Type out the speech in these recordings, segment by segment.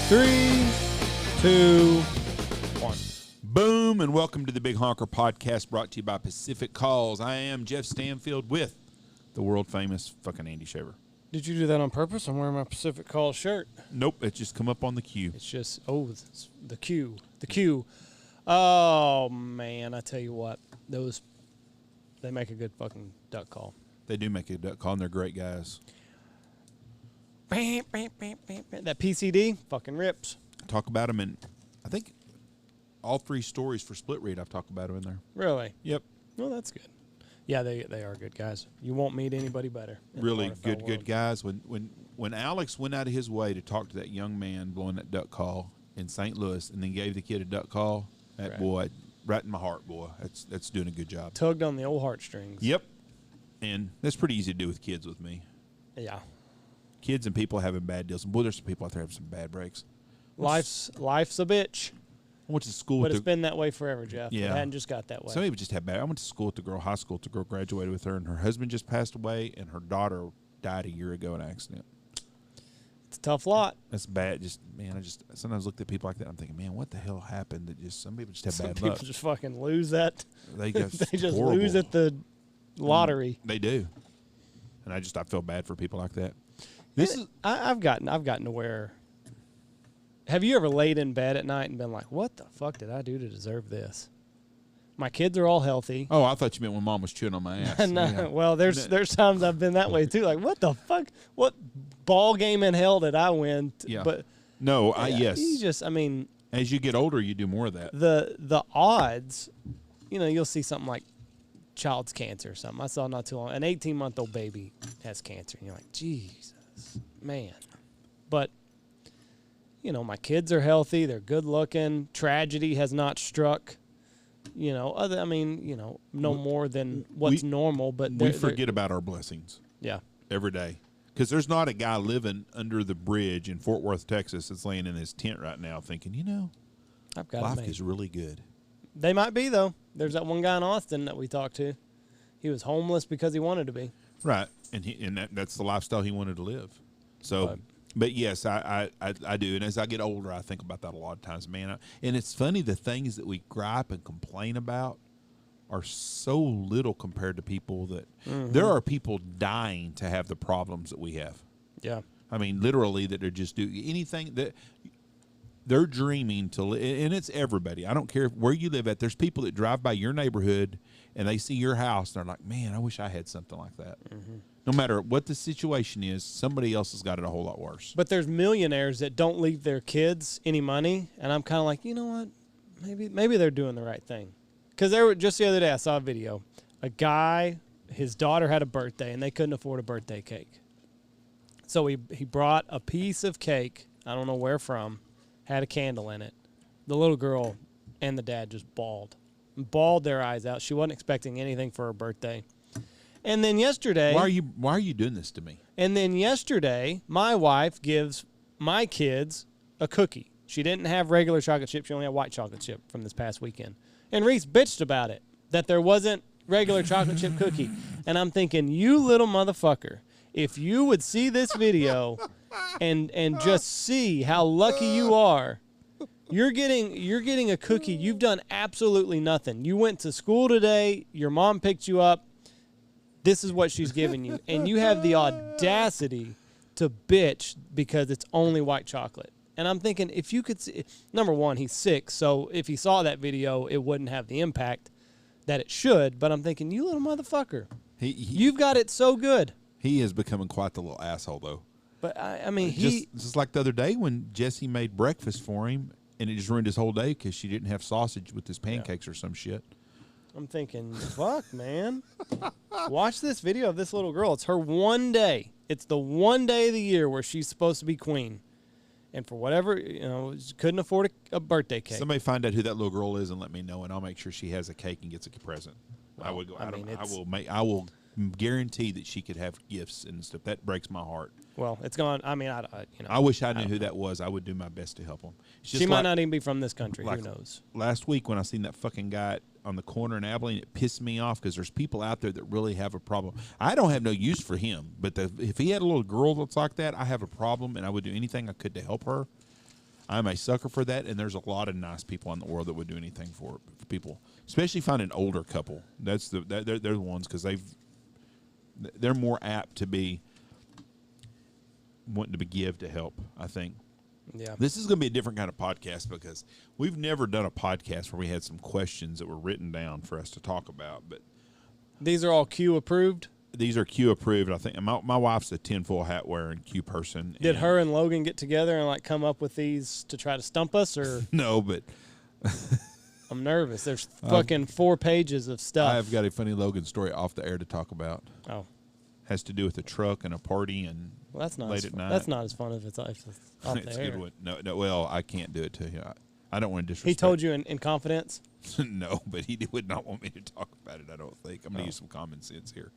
Three, two, one. Boom, and welcome to the Big Honker podcast brought to you by Pacific Calls. I am Jeff Stanfield with the world-famous fucking Andy Shaver. Did you do that on purpose? I'm wearing my Pacific Call shirt. Nope, it just come up on the queue. It's just, it's the queue. The queue. Oh, man, I tell you what. They make a good fucking duck call. They do make a duck call, and they're great guys. That PCD fucking rips. Talk about them in, I think, all three stories for Split Read. I've talked about them in there. Really? Yep. Well, that's good. Yeah, they are good guys. You won't meet anybody better. Really good guys. When Alex went out of his way to talk to that young man blowing that duck call in St. Louis, and then gave the kid a duck call, that boy, right in my heart, boy. That's doing a good job. Tugged on the old heartstrings. Yep. And that's pretty easy to do with kids with me. Yeah. Kids and people having bad deals. And boy, there's some people out there having some bad breaks. Life's a bitch. I went to school but with it's been that way forever, Jeff. Yeah. It hadn't just got that way. Some people just have bad. I went to school with the girl, high school, the girl graduated with her, and her husband just passed away, and her daughter died a year ago in an accident. It's a tough lot. That's bad. I sometimes look at people like that. I'm thinking, man, what the hell happened? That just some people just have bad luck. Some people just fucking lose that. They just horrible. lose at the lottery. They do, and I feel bad for people like that. I've gotten to where. Have you ever laid in bed at night and been like, "What the fuck did I do to deserve this?" My kids are all healthy. Oh, I thought you meant when Mom was chewing on my ass. No, Yeah. well, there's times I've been that way too. Like, what the fuck? What ball game in hell did I win? Yeah. But no, yes. You just, as you get older, you do more of that. The odds, you'll see something like child's cancer or something. I saw not too long. An 18-month-old baby has cancer, and you're like, Jesus, man. But my kids are healthy. They're good looking. Tragedy has not struck. No more than what's normal. But we forget about our blessings. Yeah. Every day. Because there's not a guy living under the bridge in Fort Worth, Texas that's laying in his tent right now thinking, I've got life is really good. They might be, though. There's that one guy in Austin that we talked to. He was homeless because he wanted to be. Right. And that's the lifestyle he wanted to live. So, but yes, I do. And as I get older, I think about that a lot of times, man. And it's funny, the things that we gripe and complain about are so little compared to people that there are people dying to have the problems that we have. Yeah. I mean, literally, that are just do anything that they're dreaming to live. And it's everybody. I don't care where you live at. There's people that drive by your neighborhood and they see your house and they're like, man, I wish I had something like that. No matter what the situation is, somebody else has got it a whole lot worse. But there's millionaires that don't leave their kids any money, and I'm kind of like, you know what? Maybe they're doing the right thing. Because just the other day, I saw a video. A guy, his daughter had a birthday, and they couldn't afford a birthday cake. So he brought a piece of cake, I don't know where from, had a candle in it. The little girl and the dad just bawled their eyes out. She wasn't expecting anything for her birthday. And then yesterday, why are you doing this to me? And then yesterday, my wife gives my kids a cookie. She didn't have regular chocolate chip. She only had white chocolate chip from this past weekend. And Reese bitched about it, that there wasn't regular chocolate chip cookie. And I'm thinking, you little motherfucker, if you would see this video and just see how lucky you are, you're getting a cookie. You've done absolutely nothing. You went to school today. Your mom picked you up. This is what she's giving you. And you have the audacity to bitch because it's only white chocolate. And I'm thinking, if you could see, number one, he's 6, so if he saw that video, it wouldn't have the impact that it should. But I'm thinking, you little motherfucker, you've got it so good. He is becoming quite the little asshole, though. But, I mean, just like the other day when Jesse made breakfast for him, and it just ruined his whole day because she didn't have sausage with his pancakes or some shit. I'm thinking, fuck, man. Watch this video of this little girl. It's her one day. It's the one day of the year where she's supposed to be queen. And for whatever, she couldn't afford a birthday cake. Somebody find out who that little girl is and let me know, and I'll make sure she has a cake and gets a present. Well, I would go. I I will guarantee that she could have gifts and stuff. That breaks my heart. Well, it's gone. I mean, I wish I knew who that was. I would do my best to help them. She might not even be from this country. Who knows? Last week when I seen that fucking guy on the corner in Abilene, it pissed me off because there's people out there that really have a problem. I don't have no use for him, but if he had a little girl that's like that, I have a problem, and I would do anything I could to help her. I'm a sucker for that, and there's a lot of nice people in the world that would do anything for people, especially find an older couple. They're the ones because they're more apt to be wanting to give to help, I think. Yeah. This is going to be a different kind of podcast because we've never done a podcast where we had some questions that were written down for us to talk about. But these are all Q approved? These are Q approved. I think my wife's a tinfoil hat wearing Q person. Did her and Logan get together and come up with these to try to stump us, or no? But I'm nervous. There's fucking 4 pages of stuff. I've got a funny Logan story off the air to talk about. Oh, has to do with a truck and a party and that's not late at night. That's not as fun if it's off it's the air. Good one. No. Well, I can't do it to you. I don't want to disrespect. He told you in confidence? No, but he would not want me to talk about it. I don't think. I'm going to use some common sense here.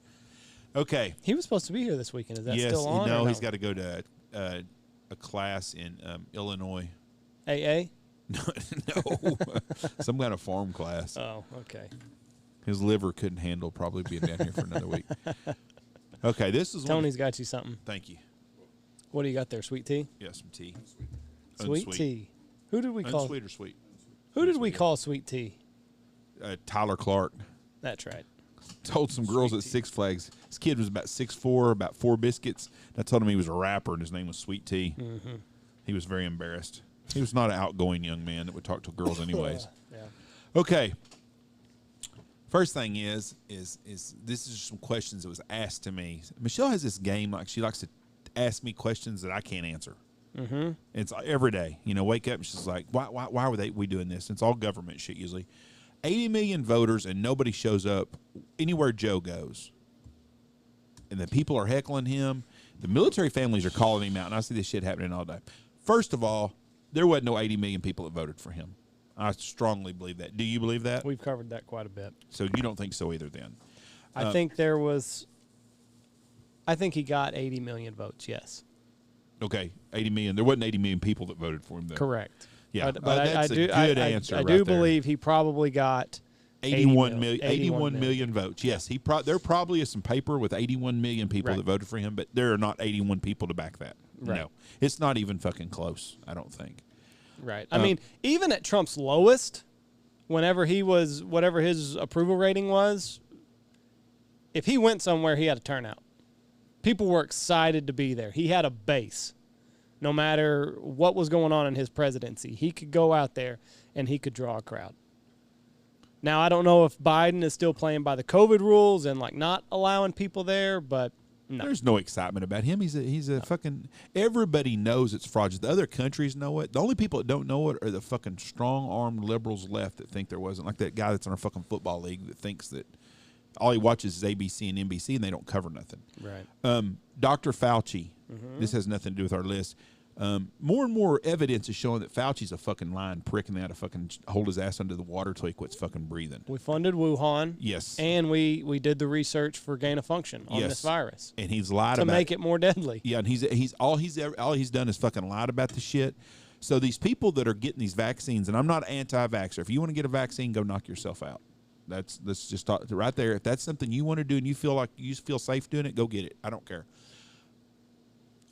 Okay. He was supposed to be here this weekend. Is that yes, still on? No, he's got to go to a class in Illinois. AA? No. Some kind of farm class. Oh, okay. His liver couldn't handle probably being down here for another week. Okay, this is Tony's got you something. Thank you. What do you got there? Sweet tea? Yeah, some tea. Sweet tea. Who did we call? Unsweet or sweet? Who did we call sweet tea? Tyler Clark. That's right. Told some girls at Six Flags. This kid was about 6'4", about 4 biscuits. I told him he was a rapper and his name was Sweet Tea. Mm-hmm. He was very embarrassed. He was not an outgoing young man that would talk to girls anyways. Yeah. Okay. First thing is this is some questions that was asked to me. Michelle has this game, she likes to ask me questions that I can't answer. Mm-hmm. It's every day. Wake up and she's like, why were we doing this? It's all government shit usually. 80 million voters and nobody shows up anywhere Joe goes. And the people are heckling him. The military families are calling him out, and I see this shit happening all day. First of all, there wasn't no 80 million people that voted for him. I strongly believe that. Do you believe that? We've covered that quite a bit. So you don't think so either then? I think he got 80 million votes, yes. Okay, 80 million. There wasn't 80 million people that voted for him, though. Correct. Yeah, but that's a good answer. I do believe he probably got 81 million votes. Yes, there probably is some paper with 81 million people that voted for him, but there are not 81 people to back that. Right. No, it's not even fucking close, I don't think. Right. I mean, even at Trump's lowest, whatever his approval rating was, if he went somewhere, he had a turnout. People were excited to be there. He had a base. No matter what was going on in his presidency, he could go out there and he could draw a crowd. Now, I don't know if Biden is still playing by the COVID rules and not allowing people there, but no. There's no excitement about him. He's a fucking, everybody knows it's fraudulent. The other countries know it. The only people that don't know it are the fucking strong-armed liberals left that think there wasn't. Like that guy that's in our fucking football league that thinks that all he watches is ABC and NBC and they don't cover nothing. Right. Dr. Fauci, this has nothing to do with our list. More and more evidence is showing that Fauci's a fucking lying prick and they ought to fucking hold his ass under the water till he quits fucking breathing. We funded Wuhan. Yes. And we did the research for gain of function on this virus. And he's lied to about make it more deadly. Yeah, and he's all he's done is fucking lied about the shit. So these people that are getting these vaccines, and I'm not anti-vaxxer. If you want to get a vaccine, go knock yourself out. Let's just talk right there. If that's something you want to do and you feel like you feel safe doing it, go get it. I don't care.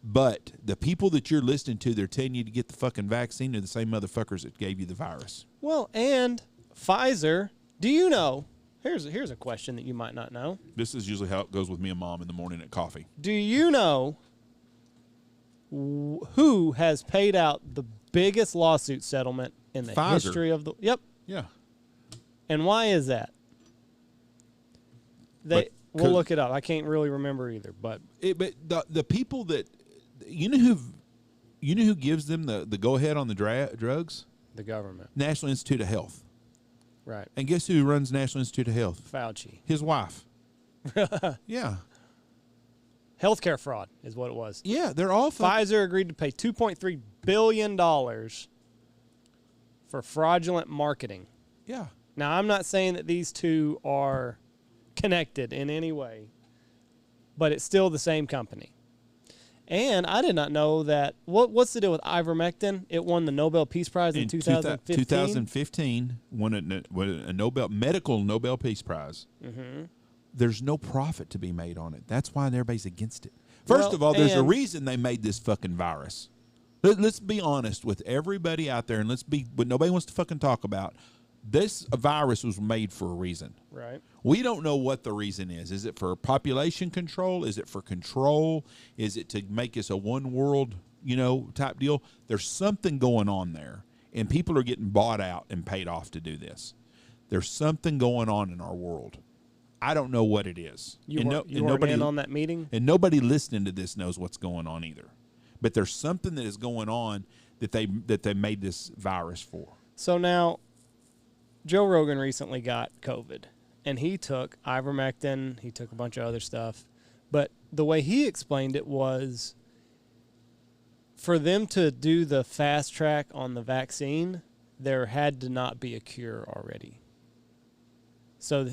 But the people that you're listening to, they're telling you to get the fucking vaccine are the same motherfuckers that gave you the virus. Well, and Pfizer, do you know, here's a question that you might not know. This is usually how it goes with me and Mom in the morning at coffee. Do you know who has paid out the biggest lawsuit settlement in the Pfizer. History of the... Yep. Yeah. And why is that? We'll look it up. I can't really remember either, but the people that you know who gives them the go ahead on the drugs? The government. National Institute of Health. Right. And guess who runs National Institute of Health? Fauci. His wife. Yeah. Healthcare fraud is what it was. Yeah, they're all Pfizer agreed to pay $2.3 billion for fraudulent marketing. Yeah. Now, I'm not saying that these two are connected in any way, but it's still the same company. And I did not know that. What's the deal with Ivermectin? It won the Nobel Peace Prize in 2015. 2015 won a medical Nobel Peace Prize. Mm-hmm. There's no profit to be made on it. That's why everybody's against it. First of all, there's a reason they made this fucking virus. Let's be honest with everybody out there, and what nobody wants to fucking talk about. This virus was made for a reason. Right. We don't know what the reason is. Is it for population control? Is it for control? Is it to make us a one world, type deal? There's something going on there, and people are getting bought out and paid off to do this. There's something going on in our world. I don't know what it is. You weren't in on that meeting? And nobody listening to this knows what's going on either. But there's something that is going on that they made this virus for. So now, Joe Rogan recently got COVID, and he took Ivermectin. He took a bunch of other stuff. But the way he explained it was for them to do the fast track on the vaccine, there had to not be a cure already. So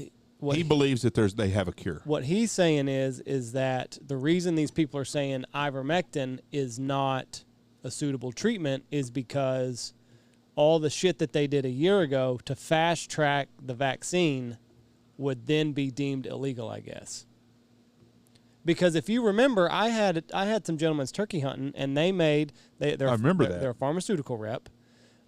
he believes that they have a cure. What he's saying is that the reason these people are saying Ivermectin is not a suitable treatment is because all the shit that they did a year ago to fast track the vaccine would then be deemed illegal, I guess. Because if you remember, I had some gentlemen's turkey hunting, and I remember that. They're a pharmaceutical rep.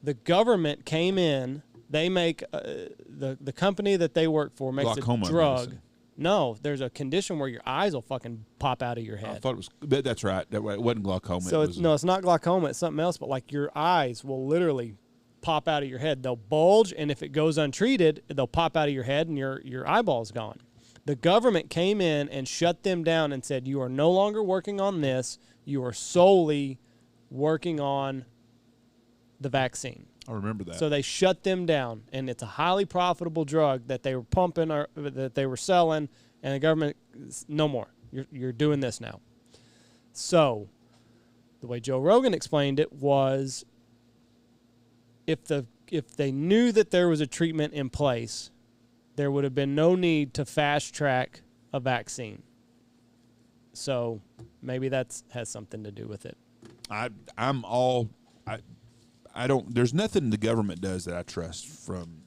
The government came in. They make the company that they work for makes glaucoma a drug. Medicine. No, there's a condition where your eyes will fucking pop out of your head. I thought it was. That's right. It wasn't glaucoma. So it's not glaucoma. It's something else. But like your eyes will literally pop out of your head. They'll bulge, and if it goes untreated, they'll pop out of your head, and your eyeball's gone. The government came in and shut them down and said, "You are no longer working on this. You are solely working on the vaccine." I remember that. So they shut them down, and it's a highly profitable drug that they were pumping or that they were selling, and the government, no more. You're doing this now. So the way Joe Rogan explained it was if they knew that there was a treatment in place, there would have been no need to fast track a vaccine. So maybe that has something to do with it. There's nothing the government does that I trust from,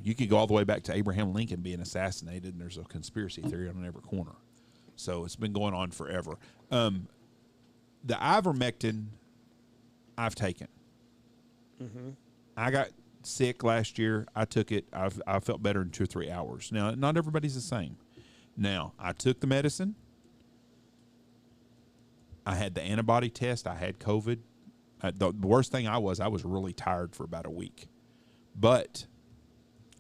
you could go all the way back to Abraham Lincoln being assassinated, and there's a conspiracy theory on every corner. So it's been going on forever. The Ivermectin I've taken. Mm-hmm. I got sick last year. I took it. I felt better in 2 or 3 hours. Now, not everybody's the same. Now, I took the medicine. I had the antibody test. I had COVID. The worst thing I was really tired for about a week. But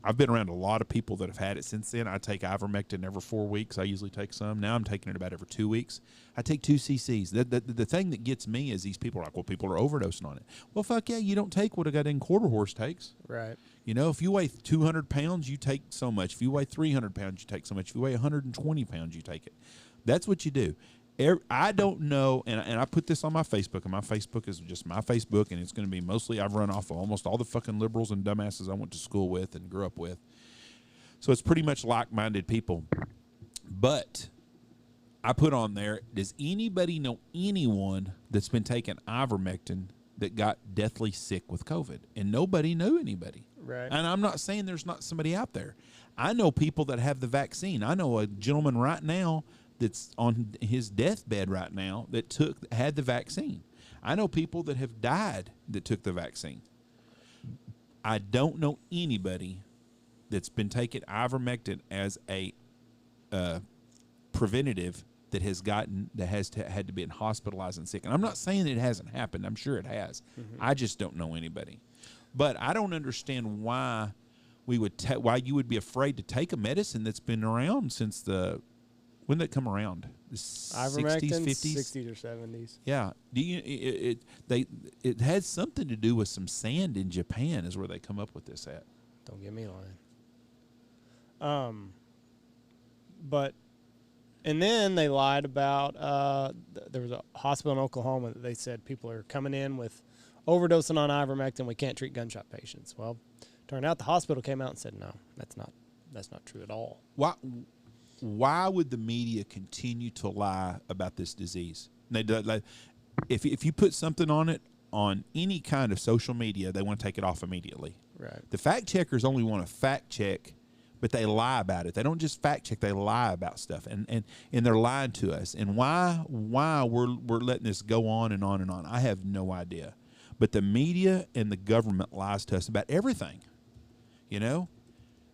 I've been around a lot of people that have had it since then. I take Ivermectin every 4 weeks. I usually take some. Now I'm taking it about every 2 weeks. I take 2 cc's. The thing that gets me is these people are like, well, people are overdosing on it. Well, fuck yeah, you don't take what a goddamn quarter horse takes. Right. If you weigh 200 pounds, you take so much. If you weigh 300 pounds, you take so much. If you weigh 120 pounds, you take it. That's what you do. I don't know, and I put this on my Facebook, and my Facebook is just my Facebook, and it's going to be mostly I've run off of almost all the fucking liberals and dumbasses I went to school with and grew up with. So it's pretty much like-minded people. But I put on there, does anybody know anyone that's been taking Ivermectin that got deathly sick with COVID? And nobody knew anybody. Right. And I'm not saying there's not somebody out there. I know people that have the vaccine. I know a gentleman right now that's on his deathbed right now that had the vaccine. I know people that have died that took the vaccine. I don't know anybody that's been taking Ivermectin as a preventative that has had to be hospitalized and sick. And I'm not saying it hasn't happened. I'm sure it has. Mm-hmm. I just don't know anybody. But I don't understand why why you would be afraid to take a medicine that's been around since the When did that come around? The 60s, Ivermectin, 50s? 60s or 70s. Yeah. It had something to do with some sand in Japan is where they come up with this at. Don't get me lying. And then they lied about, there was a hospital in Oklahoma that they said people are coming in with overdosing on ivermectin. We can't treat gunshot patients. Well, turned out the hospital came out and said, no, that's not true at all. Why would the media continue to lie about this disease? If you put something on it on any kind of social media, they want to take it off immediately. Right. The fact checkers only want to fact check, but they lie about it. They don't just fact check; they lie about stuff, and they're lying to us. And why we're letting this go on and on and on, I have no idea. But the media and the government lies to us about everything, you know.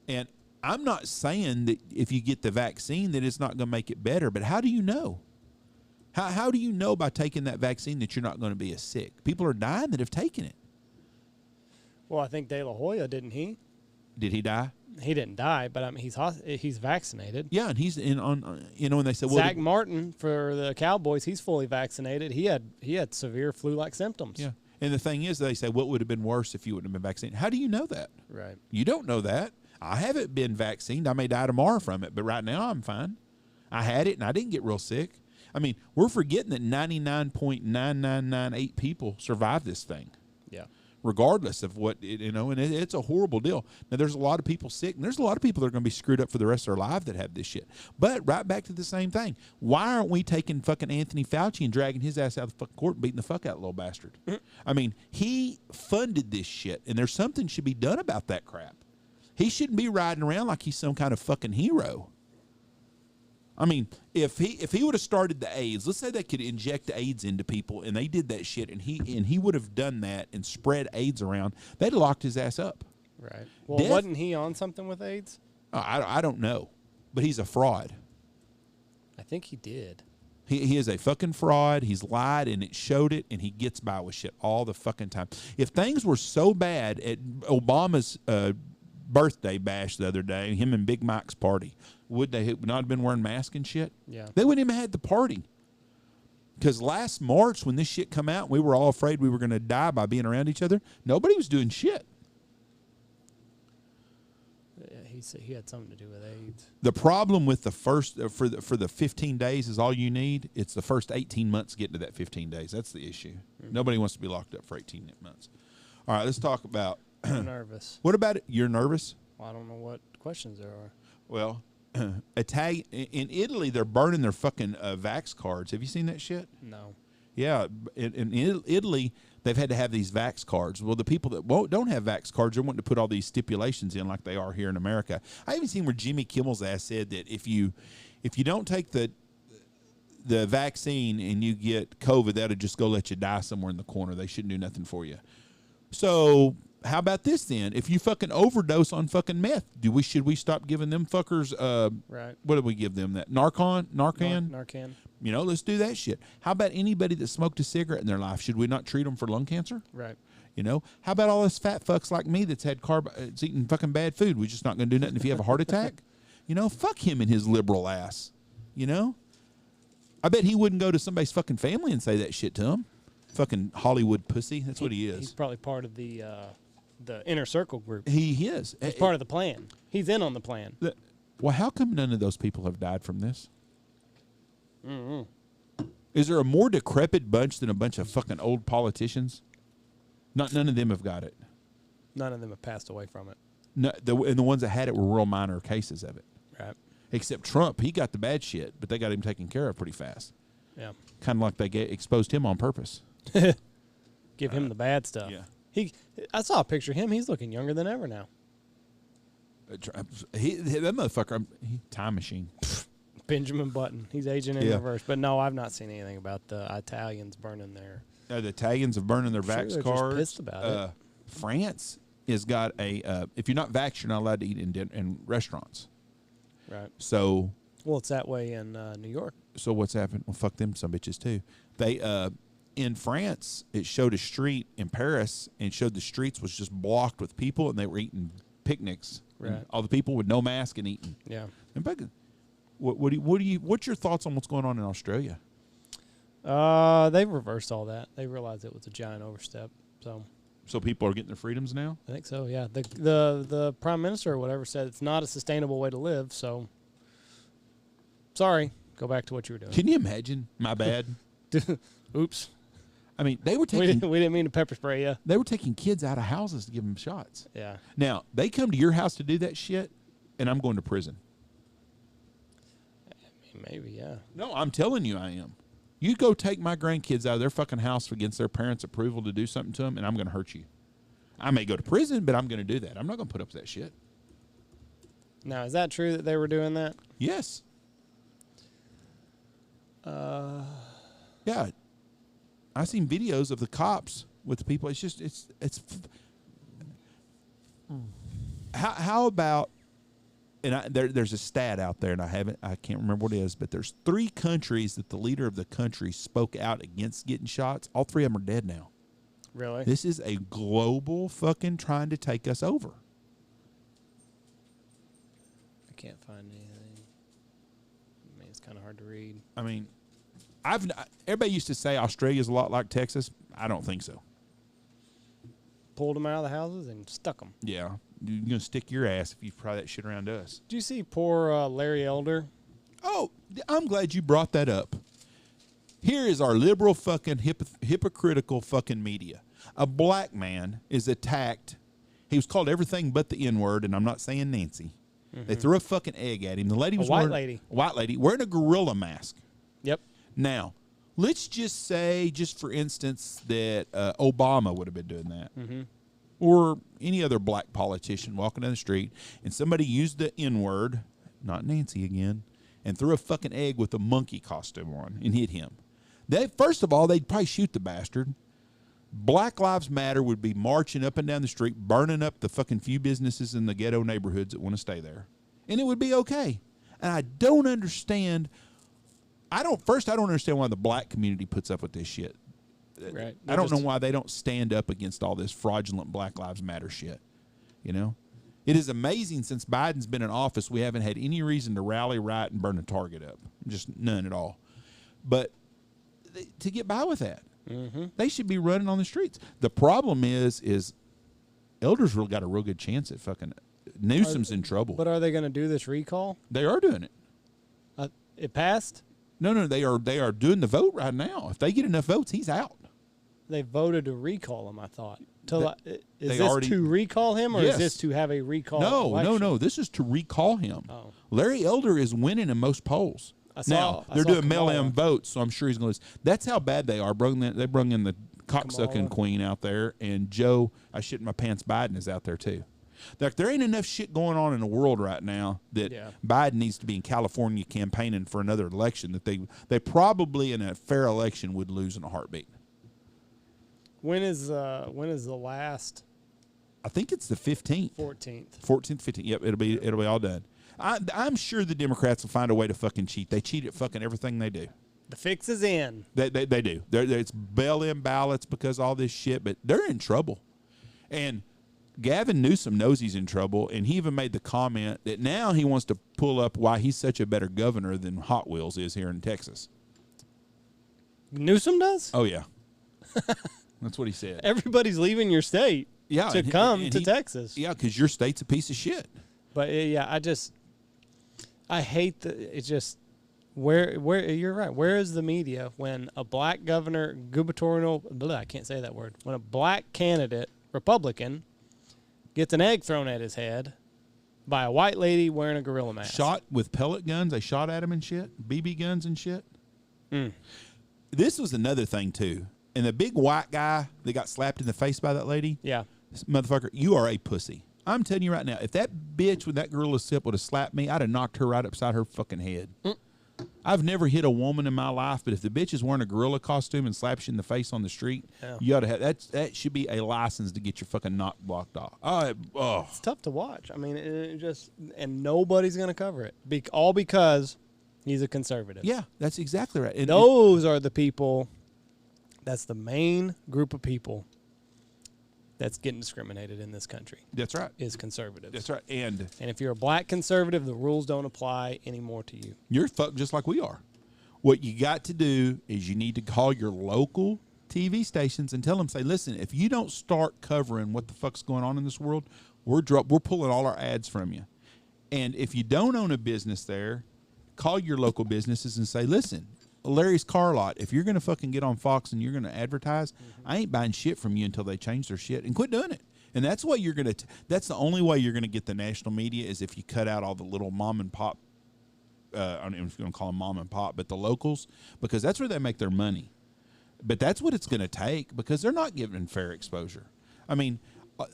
And I'm not saying that if you get the vaccine that it's not going to make it better, but how do you know? How do you know by taking that vaccine that you're not going to be as sick? People are dying that have taken it. Well, I think De La Hoya, didn't he? Did he die? He didn't die, but I mean he's vaccinated. Yeah, and he's and they said, well, Zach Martin for the Cowboys, he's fully vaccinated. He had severe flu-like symptoms. Yeah, and the thing is, they say, what would have been worse if you wouldn't have been vaccinated? How do you know that? Right. You don't know that. I haven't been vaccinated. I may die tomorrow from it, but right now I'm fine. I had it, and I didn't get real sick. I mean, we're forgetting that 99.9998 people survived this thing. Yeah. Regardless of what, and it's a horrible deal. Now, there's a lot of people sick, and there's a lot of people that are going to be screwed up for the rest of their life that have this shit. But right back to the same thing. Why aren't we taking fucking Anthony Fauci and dragging his ass out of the fucking court and beating the fuck out of the little bastard? I mean, he funded this shit, and there's something should be done about that crap. He shouldn't be riding around like he's some kind of fucking hero. I mean, if he would have started the AIDS, let's say they could inject the AIDS into people, and they did that shit, and he would have done that and spread AIDS around, they'd have locked his ass up. Right. Well, wasn't he on something with AIDS? I don't know, but he's a fraud. I think he did. He is a fucking fraud. He's lied, and it showed it, and he gets by with shit all the fucking time. If things were so bad at Obama's birthday bash the other day, him and Big Mike's party, would they not have been wearing masks and shit? Yeah. They wouldn't even have had the party. Because last March, when this shit come out, we were all afraid we were going to die by being around each other. Nobody was doing shit. Yeah, he said he had something to do with AIDS. The problem with the first for the 15 days is all you need. It's the first 18 months getting to that 15 days. That's the issue. Mm-hmm. Nobody wants to be locked up for 18 months. All right, let's talk about. I'm nervous. What about it? You're nervous? Well, I don't know what questions there are. Well, in Italy, they're burning their fucking vax cards. Have you seen that shit? No. Yeah, in Italy, they've had to have these vax cards. Well, the people that don't have vax cards are wanting to put all these stipulations in like they are here in America. I even seen where Jimmy Kimmel's ass said that if you don't take the vaccine and you get COVID, that'll just go let you die somewhere in the corner. They shouldn't do nothing for you. So how about this then? If you fucking overdose on fucking meth, should we stop giving them fuckers? Right. What do we give them? That Narcan. Narcan. You know, let's do that shit. How about anybody that smoked a cigarette in their life? Should we not treat them for lung cancer? Right. You know, how about all us fat fucks like me that's had it's eating fucking bad food? We're just not going to do nothing if you have a heart attack. You know, fuck him and his liberal ass. You know, I bet he wouldn't go to somebody's fucking family and say that shit to him. Fucking Hollywood pussy. That's what he is. He's probably part of the inner circle group. He is. He's part of the plan. He's in on the plan. Well, how come none of those people have died from this? Mm-hmm. Is there a more decrepit bunch than a bunch of fucking old politicians? None of them have got it. None of them have passed away from it. No, and the ones that had it were real minor cases of it. Right. Except Trump, he got the bad shit, but they got him taken care of pretty fast. Yeah. Kind of like they exposed him on purpose. Give him the bad stuff. Yeah. I saw a picture of him. He's looking younger than ever now. That motherfucker, time machine. Benjamin Button. He's aging in reverse. But no, I've not seen anything about the Italians burning their. The Italians have burning their vax cards. Just pissed about it. France has got if you're not vaxxed, you're not allowed to eat in restaurants. Right. So. Well, it's that way in New York. So what's happened? Well, fuck them some bitches too. They in France, it showed a street in Paris and showed the streets was just blocked with people and they were eating picnics. Right. All the people with no mask and eating. Yeah. And What's your thoughts on what's going on in Australia? They reversed all that. They realized it was a giant overstep. So people are getting their freedoms now? I think so, yeah. The prime minister or whatever said it's not a sustainable way to live, so sorry. Go back to what you were doing. Can you imagine? My bad. Oops. I mean, they were taking... We didn't mean to pepper spray you. They were taking kids out of houses to give them shots. Yeah. Now, they come to your house to do that shit, and I'm going to prison. I mean, maybe, yeah. No, I'm telling you I am. You go take my grandkids out of their fucking house against their parents' approval to do something to them, and I'm going to hurt you. I may go to prison, but I'm going to do that. I'm not going to put up with that shit. Now, is that true that they were doing that? Yes. Yeah. I've seen videos of the cops with the people. It's just, it's. How about, and there's a stat out there, and I can't remember what it is, but there's 3 countries that the leader of the country spoke out against getting shots. All 3 of them are dead now. Really? This is a global fucking trying to take us over. I can't find anything. I mean, it's kind of hard to read. I mean, everybody used to say Australia's a lot like Texas. I don't think so. Pulled them out of the houses and stuck them. Yeah. You're going to stick your ass if you try that shit around us. Did you see poor Larry Elder? Oh, I'm glad you brought that up. Here is our liberal fucking hypocritical fucking media. A black man is attacked. He was called everything but the N-word, and I'm not saying Nancy. Mm-hmm. They threw a fucking egg at him. The lady was a white lady wearing a gorilla mask. Yep. Now, let's just say, just for instance, that Obama would have been doing that. Mm-hmm. Or any other black politician walking down the street, and somebody used the N-word, not Nancy again, and threw a fucking egg with a monkey costume on and hit him. First of all, they'd probably shoot the bastard. Black Lives Matter would be marching up and down the street, burning up the fucking few businesses in the ghetto neighborhoods that want to stay there. And it would be okay. And I don't understand. I don't understand why the black community puts up with this shit. Right. I don't know why they don't stand up against all this fraudulent Black Lives Matter shit. You know? It is amazing since Biden's been in office, we haven't had any reason to rally, riot, and burn a Target up. Just none at all. But to get by with that, they should be running on the streets. The problem is Elder's really got a real good chance at fucking Newsom's in trouble. But are they going to do this recall? They are doing it. It passed? No, they are doing the vote right now. If they get enough votes, he's out. They voted to recall him, I thought. Is this already, to recall him, or yes. is this to have a recall election? No. This is to recall him. Oh. Larry Elder is winning in most polls. Now, they're doing mail-in votes, so I'm sure he's going to lose. That's how bad they are. They brung in the cocksucking queen out there, and Joe, I shit my pants, Biden is out there too. Like, there ain't enough shit going on in the world right now that Biden needs to be in California campaigning for another election that they probably in a fair election would lose in a heartbeat. When is the last? I think it's the 15th. 14th. 14th, 15th. Yep, it'll be all done. I'm sure the Democrats will find a way to fucking cheat. They cheat at fucking everything they do. The fix is in. They do. It's bail-in ballots because of all this shit, but they're in trouble. And Gavin Newsom knows he's in trouble, and he even made the comment that now he wants to pull up why he's such a better governor than Hot Wheels is here in Texas. Newsom does? Oh, yeah. That's what he said. Everybody's leaving your state to come to Texas. Yeah, because your state's a piece of shit. But, I hate it's just, where you're right. Where is the media when a black governor, I can't say that word, when a black candidate, Republican, gets an egg thrown at his head by a white lady wearing a gorilla mask. Shot with pellet guns. They shot at him and shit. BB guns and shit. Mm. This was another thing, too. And the big white guy that got slapped in the face by that lady. Yeah. Motherfucker, you are a pussy. I'm telling you right now, if that bitch with that gorilla sip would have slapped me, I'd have knocked her right upside her fucking head. Mm. I've never hit a woman in my life, but if the bitch is wearing a gorilla costume and slaps you in the face on the street, you ought to have that should be a license to get your fucking knock blocked off. It's tough to watch. I mean, and nobody's going to cover it. All because he's a conservative. Yeah, that's exactly right. And those are the people, that's the main group of people that's getting discriminated in this country. That's right. Is conservatives. That's right. And if you're a black conservative, the rules don't apply anymore to you. You're fucked just like we are. What you got to do is you need to call your local TV stations and tell them, say, listen, if you don't start covering what the fuck's going on in this world, we're pulling all our ads from you. And if you don't own a business there, call your local businesses and say, listen, Larry's Car Lot, if you're going to fucking get on Fox and you're going to advertise, I ain't buying shit from you until they change their shit, and quit doing it. And that's what you're going to, that's the only way you're going to get the national media is if you cut out all the little mom and pop, I don't know if you're going to call them mom and pop, but the locals, because that's where they make their money. But that's what it's going to take because they're not giving fair exposure. I mean,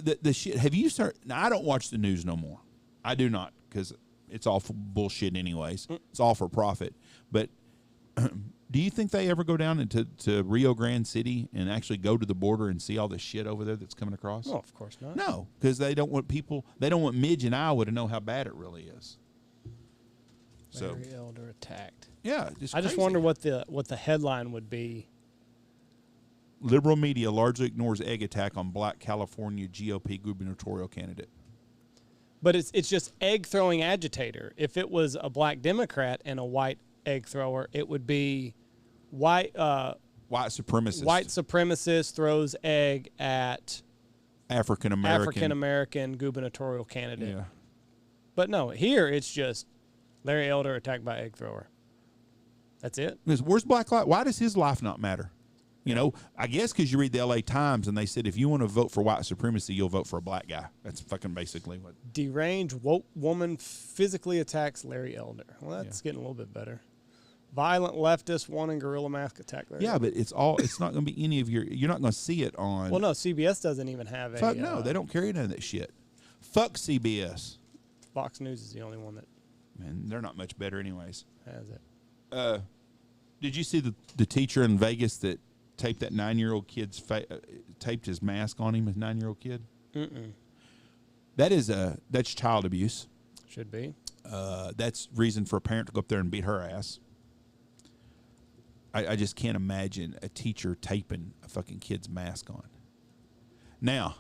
the shit, have you started, now I don't watch the news no more. I do not because it's all for bullshit anyways. It's all for profit. But do you think they ever go down to Rio Grande City and actually go to the border and see all the shit over there that's coming across? No, of course not. No, because they don't want Midge and Iowa to know how bad it really is. Larry Elder attacked. Yeah, I just wonder what the headline would be. Liberal media largely ignores egg attack on black California GOP gubernatorial candidate. But it's just egg throwing agitator. If it was a black Democrat and a white egg thrower, it would be white supremacist. White supremacist throws egg at African American gubernatorial candidate. Yeah. But no, here it's just Larry Elder attacked by egg thrower. That's it. Where's Black Lives? Why does his life not matter? You know, I guess because you read the LA Times and they said if you want to vote for white supremacy, you'll vote for a black guy. That's fucking basically what. Deranged woke woman physically attacks Larry Elder. Well, that's getting a little bit better. Violent leftist wanting gorilla mask attack Larry Elder. But it's not going to be any of you're not going to see it on. Well, no, CBS doesn't even have Fuck no, they don't carry none of that shit. Fuck CBS. Fox News is the only one that. Man, they're not much better anyways. Has it? Did you see the teacher in Vegas that taped that 9-year-old kid's taped his mask on him, his 9-year-old kid? Mm-mm. That's child abuse. Should be. That's reason for a parent to go up there and beat her ass. I just can't imagine a teacher taping a fucking kid's mask on. Now,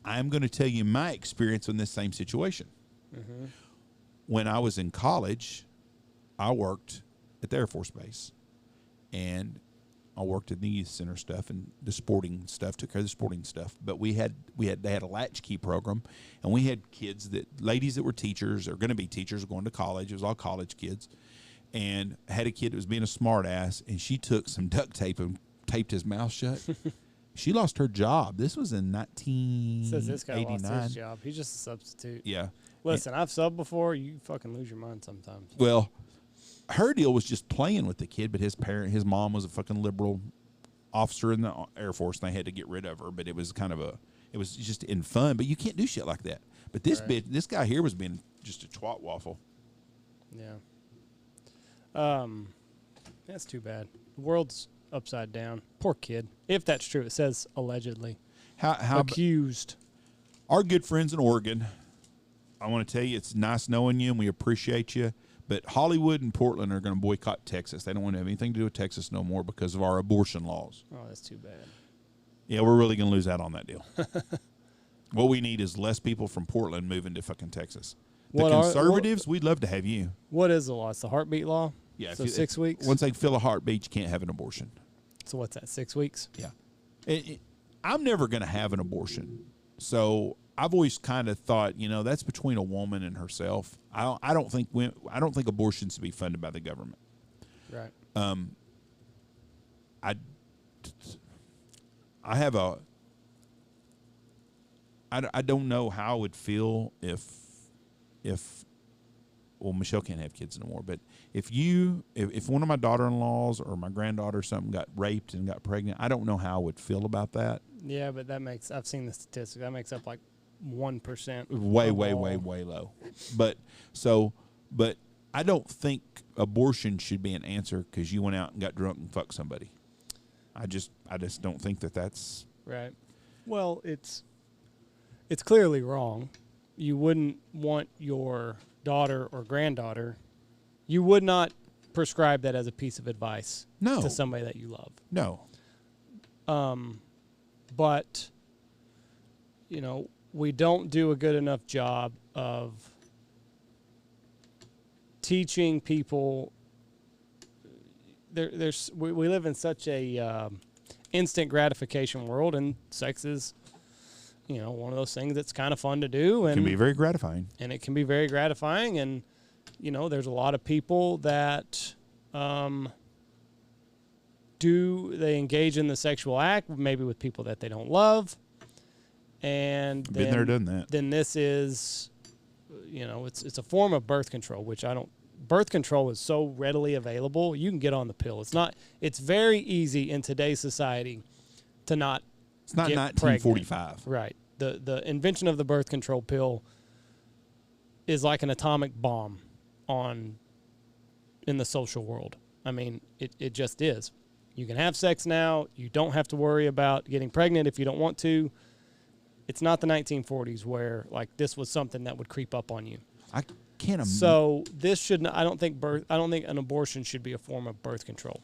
I'm going to tell you my experience in this same situation. Mm-hmm. When I was in college, I worked at the Air Force Base, and I worked in the youth center stuff and the sporting stuff, took care of the sporting stuff. But they had a latchkey program, and we had ladies that were teachers or going to be teachers going to college. It was all college kids, and I had a kid that was being a smart ass, and she took some duct tape and taped his mouth shut. She lost her job. This was in 1989. Says this guy lost his job. He's just a substitute. Yeah. Listen, I've subbed before. You fucking lose your mind sometimes. Well, her deal was just playing with the kid, but his mom was a fucking liberal officer in the Air Force, and they had to get rid of her. But it was it was just in fun. But you can't do shit like that. But this guy here was being just a twat waffle. Yeah. That's too bad. The world's upside down. Poor kid. If that's true, it says allegedly. How accused? Our good friends in Oregon. I want to tell you, it's nice knowing you, and we appreciate you. But Hollywood and Portland are going to boycott Texas. They don't want to have anything to do with Texas no more because of our abortion laws. Oh, that's too bad. Yeah, we're really going to lose out on that deal. What we need is less people from Portland moving to fucking Texas. The conservatives, we'd love to have you. What is the law? It's the heartbeat law? Yeah. So 6 weeks? Once they feel a heartbeat, you can't have an abortion. So what's that, 6 weeks? Yeah. I'm never going to have an abortion. So I've always kind of thought, that's between a woman and herself. I don't think abortion should be funded by the government. Right. I don't know how I would feel if Michelle can't have kids no more, but if one of my daughter-in-laws or my granddaughter or something got raped and got pregnant, I don't know how I would feel about that. Yeah, but I've seen the statistics. That makes up like 1%. Way low. But I don't think abortion should be an answer because you went out and got drunk and fucked somebody. I just don't think that's right. Well, it's clearly wrong. You wouldn't want your daughter or granddaughter. You would not prescribe that as a piece of advice to somebody that you love. No. But we don't do a good enough job of teaching people. We live in such a instant gratification world, and sex is, one of those things that's kind of fun to do. And It can be very gratifying. And it can be very gratifying. And, there's a lot of people that they engage in the sexual act, maybe with people that they don't love. And then, been there, done that. Then this is, it's a form of birth control, which birth control is so readily available. You can get on the pill. It's very easy in today's society to not It's not get 1945. pregnant. Right. The invention of the birth control pill is like an atomic bomb in the social world. I mean, it just is. You can have sex now. You don't have to worry about getting pregnant if you don't want to. It's not the 1940s where this was something that would creep up on you. I can't imagine. So this shouldn't. I don't think an abortion should be a form of birth control.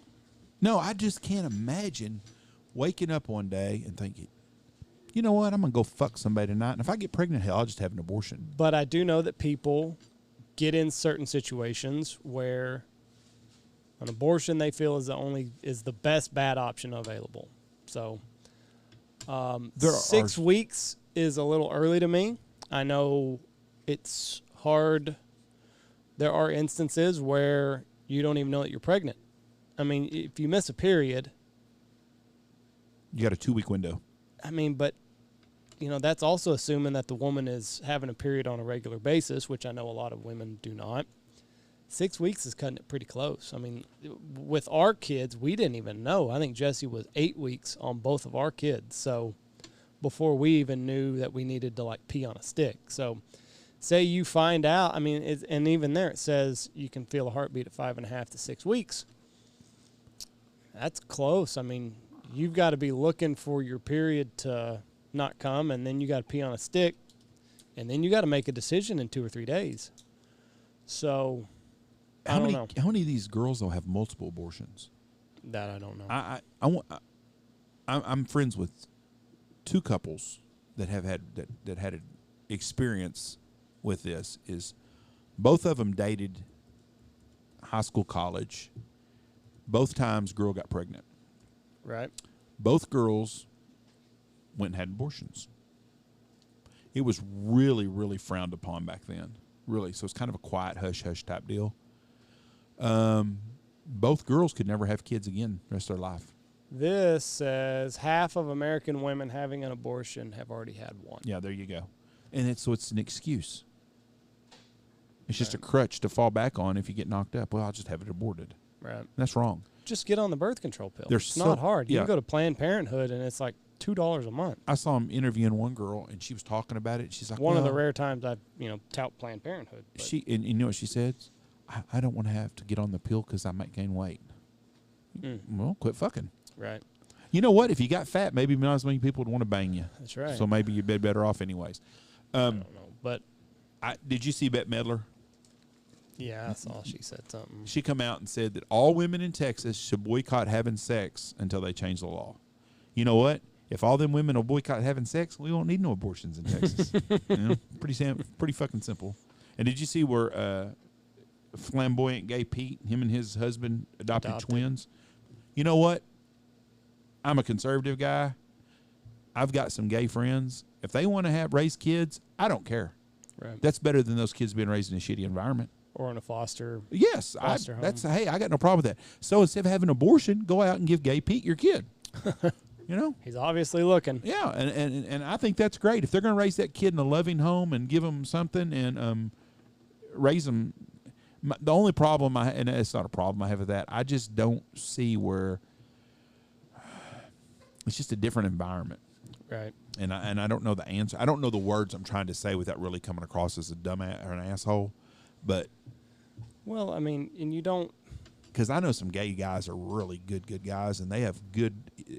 No, I just can't imagine waking up one day and thinking, you know what, I'm gonna go fuck somebody tonight, and if I get pregnant, hell, I'll just have an abortion. But I do know that people get in certain situations where an abortion they feel is the best bad option available. So 6 weeks is a little early to me. I know it's hard. There are instances where you don't even know that you're pregnant. I mean, if you miss a period, you got a 2-week window. I mean, but that's also assuming that the woman is having a period on a regular basis, which I know a lot of women do not. 6 weeks is cutting it pretty close. I mean, with our kids, we didn't even know. I think Jesse was 8 weeks on both of our kids. So before we even knew that we needed to pee on a stick. So say you find out, I mean, and even there it says you can feel a heartbeat at 5.5 to 6 weeks. That's close. I mean, you've got to be looking for your period to not come, and then you got to pee on a stick, and then you got to make a decision in 2 or 3 days. So I don't know. How many of these girls though have multiple abortions? That I don't know. I'm friends with 2 couples that have had that had an experience with this. Is both of them dated high school, college. Both times, girl got pregnant. Right. Both girls went and had abortions. It was really, really frowned upon back then. Really. So it's kind of a quiet hush-hush type deal. Both girls could never have kids again the rest of their life. This says half of American women having an abortion have already had one. Yeah, there you go. And it's an excuse. It's just a crutch to fall back on if you get knocked up. Well, I'll just have it aborted. Right. And that's wrong. Just get on the birth control pill. It's not hard. You can go to Planned Parenthood, and it's like $2 a month. I saw him interviewing one girl, and she was talking about it. She's like, one of the rare times I've tout Planned Parenthood. And you know what she said? I don't want to have to get on the pill because I might gain weight. Well, quit fucking. Right. You know what? If you got fat, maybe not as many people would want to bang you. That's right. So maybe you'd be better off anyways. I don't know, but did you see Bette Midler? Yeah, I saw she said something. She come out and said that all women in Texas should boycott having sex until they change the law. You know what? If all them women will boycott having sex, we won't need no abortions in Texas. Pretty fucking simple. And did you see where flamboyant gay Pete, him and his husband adopted twins? You know what? I'm a conservative guy. I've got some gay friends. If they want to raise kids, I don't care. Right. That's better than those kids being raised in a shitty environment. Or in a foster home. Hey, I got no problem with that. So instead of having an abortion, go out and give gay Pete your kid. He's obviously looking. Yeah, and I think that's great. If they're going to raise that kid in a loving home and give them something and raise them, the only problem and it's not a problem I have with that, I just don't see where it's just a different environment. Right. And I don't know the answer. I don't know the words I'm trying to say without really coming across as a dumbass or an asshole. But well, I mean, and you don't, because I know some gay guys are really good guys, and they have good,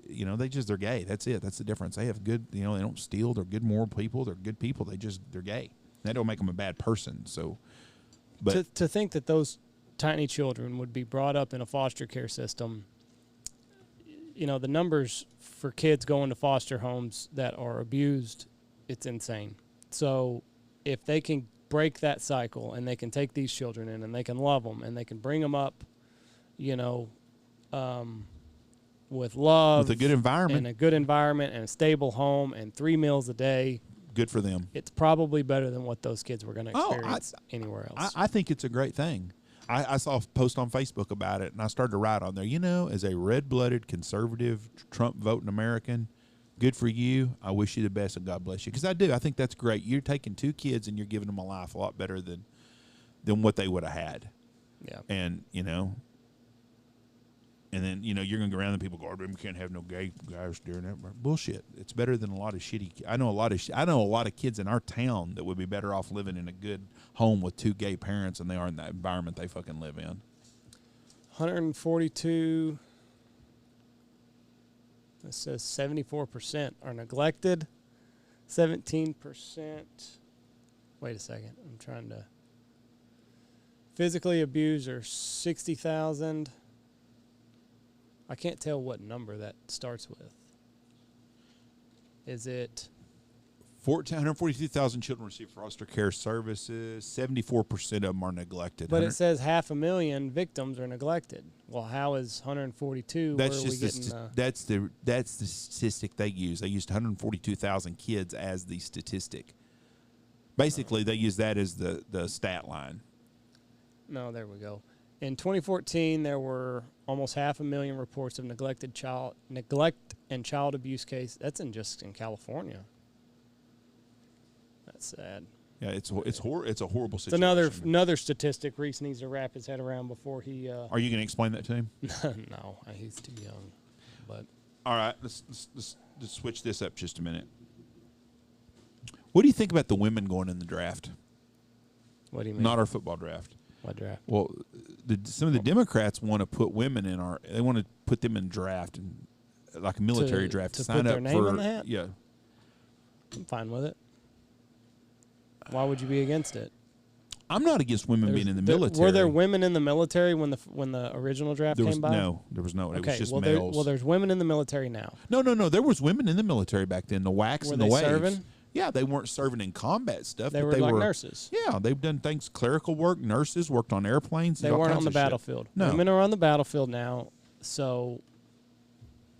they're gay. That's it. That's the difference. They have good, they don't steal. They're good moral people. They're good people. They're gay. That don't make them a bad person. So, but to think that those tiny children would be brought up in a foster care system, the numbers for kids going to foster homes that are abused It's insane. So if they can break that cycle and they can take these children in and they can love them and they can bring them up, you know, with love. With a good environment. And a good environment and a stable home and 3 meals a day. Good for them. It's probably better than what those kids were going to experience anywhere else. I think it's a great thing. I saw a post on Facebook about it, and I started to write on there, you know, as a red-blooded, conservative, Trump-voting American, good for you. I wish you the best, and God bless you. Because I do. I think that's great. You're taking 2 kids, and you're giving them a life a lot better than what they would have had. Yeah. And, you know, and then, you know, you're going to go around and people go, we can't have no gay guys doing that. Bullshit. It's better than a lot of shitty. I know a lot of kids in our town that would be better off living in a good home with 2 gay parents than they are in that environment they fucking live in. 142. It says 74% are neglected. 17%. Wait a second. I'm trying to. Physically abused are 60,000. I can't tell what number that starts with. Is it 142,000 children receive foster care services. 74% of them are neglected. But it says 500,000 victims are neglected. Well, how is 142? That's that's the statistic they use. They used 142,000 kids as the statistic. Basically, they use that as the stat line. No, there we go. In 2014, there were almost 500,000 reports of neglect and child abuse case. That's just in California. That's sad. Yeah, it's a horrible situation. It's another statistic Reese needs to wrap his head around before he. Are you going to explain that to him? No, he's too young. But all right, let's switch this up just a minute. What do you think about the women going in the draft? What do you mean? Not our football draft. What draft? Well, some of the Democrats want to put women in they want to put them in draft and like a military draft to sign put their up name for in the hat? Yeah. I'm fine with it. Why would you be against it? I'm not against women being in the military. Were there women in the military when the original draft came by? No, there was no. It was just males. There's women in the military now. No. There was women in the military back then. The WACs and the waves. Serving? Yeah, they weren't serving in combat stuff. They but were they like were nurses. Yeah, they've done things, clerical work, nurses, worked on airplanes. They weren't on the battlefield. No. Women are on the battlefield now, so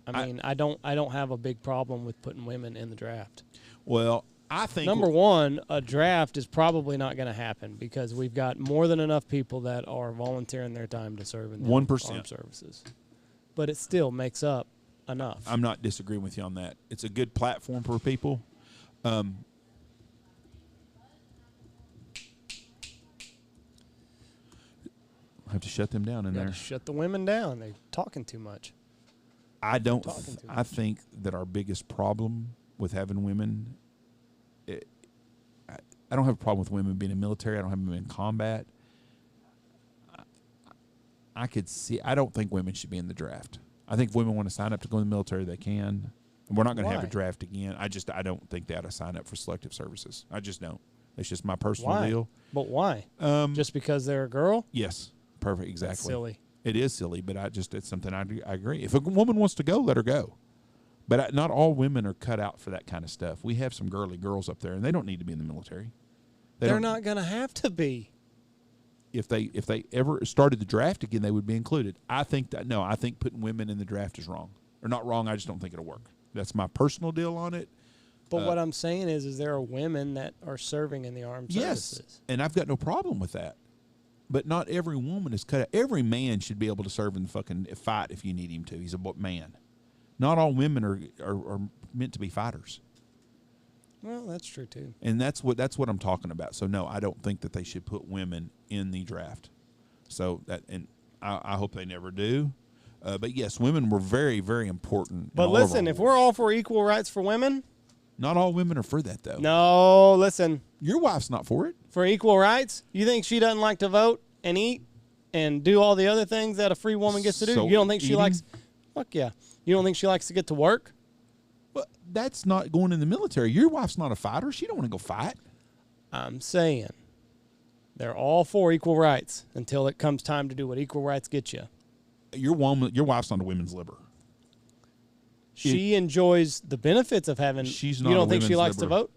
I mean, I don't have a big problem with putting women in the draft. Well, I think number one, a draft is probably not going to happen because we've got more than enough people that are volunteering their time to serve in the 1% armed services. But it still makes up enough. I'm not disagreeing with you on that. It's a good platform for people. I have to shut them down in there. Shut the women down. They're talking too much. I think that our biggest problem with having women, I don't have a problem with women being in the military. I don't have them in combat. I don't think women should be in the draft. I think if women want to sign up to go in the military, they can. We're not going to have a draft again. I don't think they ought to sign up for selective services. I just don't. It's just my personal deal. But why? Just because they're a girl? Yes. Perfect. Exactly. That's silly. It is silly, but it's something I agree. If a woman wants to go, let her go. But not all women are cut out for that kind of stuff. We have some girly girls up there, and they don't need to be in the military. They're not going to have to be. If they ever started the draft again, they would be included. I think putting women in the draft is wrong. Or not wrong, I just don't think it'll work. That's my personal deal on it. But what I'm saying is there are women that are serving in the armed services. Yes, and I've got no problem with that. But not every woman is cut out. Every man should be able to serve in the fucking fight if you need him to. He's a man. Not all women are meant to be fighters. Well, that's true too. And that's what I'm talking about. So no, I don't think that they should put women in the draft. So I hope they never do. But yes, women were very, very important. But listen, if we're all for equal rights for women, not all women are for that though. No, listen. Your wife's not for it. For equal rights? You think she doesn't like to vote and eat and do all the other things that a free woman gets to do? You don't think she likes? Fuck yeah. You don't think she likes to get to work? Well, that's not going in the military. Your wife's not a fighter. She don't want to go fight. I'm saying they're all for equal rights until it comes time to do what equal rights get you. Your wife's not a women's liberal. She enjoys the benefits of having. She's not. You don't think she likes to vote?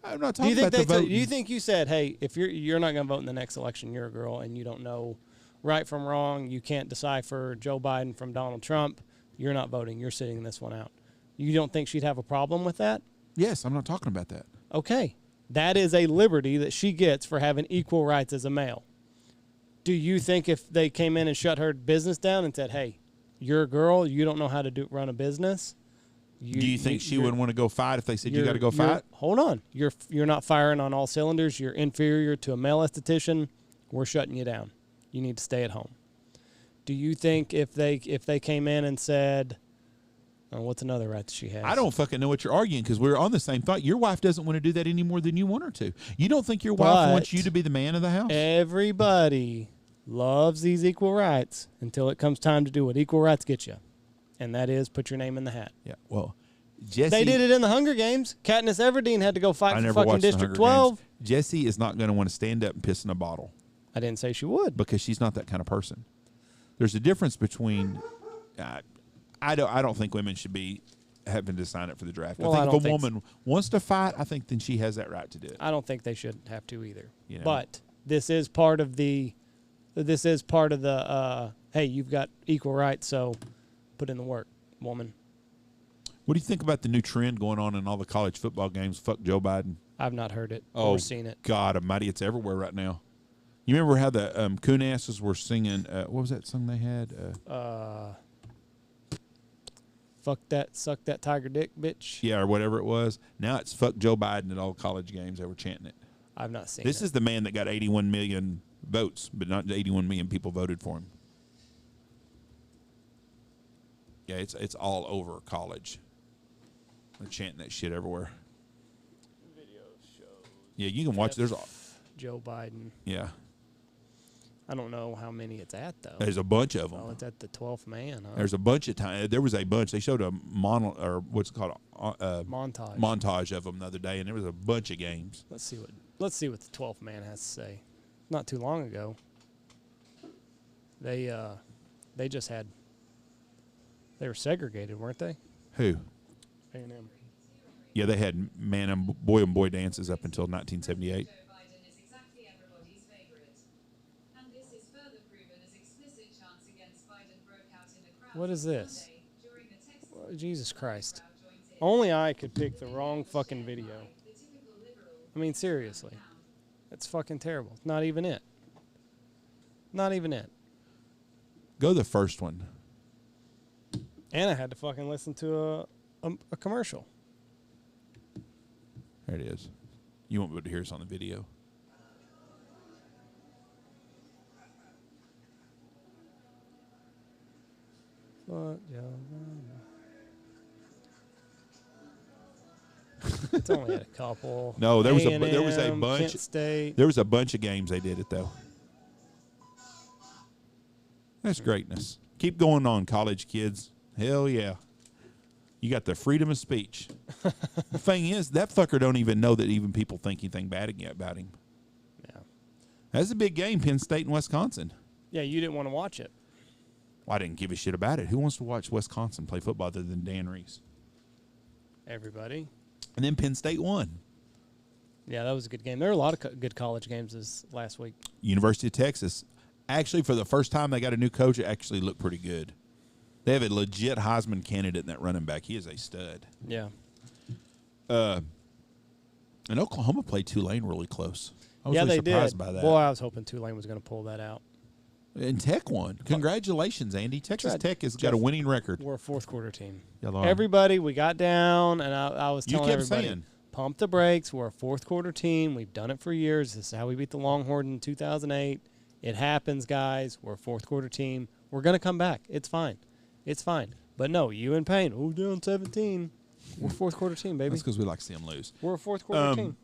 I'm not Do you talking think about the vote. do you think you said, hey, if you're not going to vote in the next election, you're a girl and you don't know right from wrong, you can't decipher Joe Biden from Donald Trump, you're not voting. You're sitting this one out. You don't think she'd have a problem with that? Yes, I'm not talking about that. Okay. That is a liberty that she gets for having equal rights as a male. Do you think if they came in and shut her business down and said, hey, you're a girl, you don't know how to run a business? Do you think she would want to go fight if they said you got to go fight? Hold on. You're not firing on all cylinders. You're inferior to a male esthetician. We're shutting you down. You need to stay at home. Do you think if they came in and said, what's another right that she has? I don't fucking know what you're arguing because we're on the same thought. Your wife doesn't want to do that any more than you want her to. You don't think your wife wants you to be the man of the house? Everybody loves these equal rights until it comes time to do what equal rights get you, and that is put your name in the hat. Yeah, well, Jesse... They did it in the Hunger Games. Katniss Everdeen had to go fight for fucking District 12. Games. Jesse is not going to want to stand up and piss in a bottle. I didn't say she would. Because she's not that kind of person. There's a difference between... I don't think women should be having to sign up for the draft. Well, I think if a woman wants to fight, I think then she has that right to do it. I don't think they should have to either. You know? But this is part of the hey, you've got equal rights, so put in the work, woman. What do you think about the new trend going on in all the college football games? Fuck Joe Biden. I've not heard it or seen it. God almighty, it's everywhere right now. You remember how the Coonasses were singing, what was that song they had? Fuck that, suck that tiger dick, bitch. Yeah, or whatever it was. Now it's fuck Joe Biden at all college games. They were chanting it. I've not seen This is the man that got 81 million votes, but not 81 million people voted for him. Yeah, it's all over college. They're chanting that shit everywhere. Videos, shows. Yeah, you can watch. There's Joe Biden. Yeah. I don't know how many it's at, though. There's a bunch of them. Oh, it's at the 12th man, huh? There's a bunch of time. There was a bunch. They showed a what's it called montage of them the other day, and there was a bunch of games. Let's see what the 12th man has to say. Not too long ago, they just had, they were segregated, weren't they? Who? A&M. Yeah, they had man and boy dances up until 1978. What is this? Jesus Christ. Only I could pick the wrong fucking video. I mean, seriously. That's fucking terrible. It's not even it. Not even it. Go the first one. And I had to fucking listen to a commercial. There it is. You won't be able to hear us on the video. It's only a couple. No, there was a A&M, bunch. Kent State. There was a bunch of games they did it though. That's greatness. Keep going on, college kids. Hell yeah. You got the freedom of speech. The thing is, that fucker don't even know that even people think anything bad about him. Yeah. That's a big game, Penn State and Wisconsin. Yeah, you didn't want to watch it. Well, I didn't give a shit about it. Who wants to watch Wisconsin play football other than Dan Reese? Everybody. And then Penn State won. Yeah, that was a good game. There were a lot of good college games this last week. University of Texas. Actually, for the first time, they got a new coach that actually looked pretty good. They have a legit Heisman candidate in that running back. He is a stud. Yeah. And Oklahoma played Tulane really close. I was really surprised by that. Boy, I was hoping Tulane was going to pull that out. And Tech won. Congratulations, Andy. Texas Tech has got a winning record. We're a fourth quarter team. Yeah, everybody, we got down, and I was telling everybody, saying, pump the brakes. We're a fourth quarter team. We've done it for years. This is how we beat the Longhorns in 2008. It happens, guys. We're a fourth quarter team. We're going to come back. It's fine. It's fine. But no, you in pain. Oh, down 17. We're a fourth quarter team, baby. That's because we like to see them lose. We're a fourth quarter team.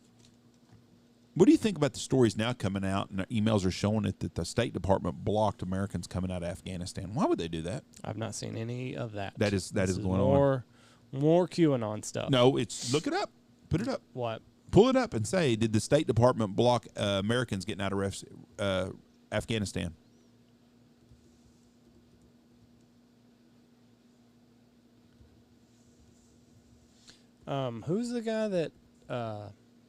What do you think about the stories now coming out, and emails are showing it that the State Department blocked Americans coming out of Afghanistan? Why would they do that? I've not seen any of that. That is going on. More QAnon stuff. No, it's look it up. Put it up. What? Pull it up and say, did the State Department block Americans getting out of Afghanistan? Who's the guy that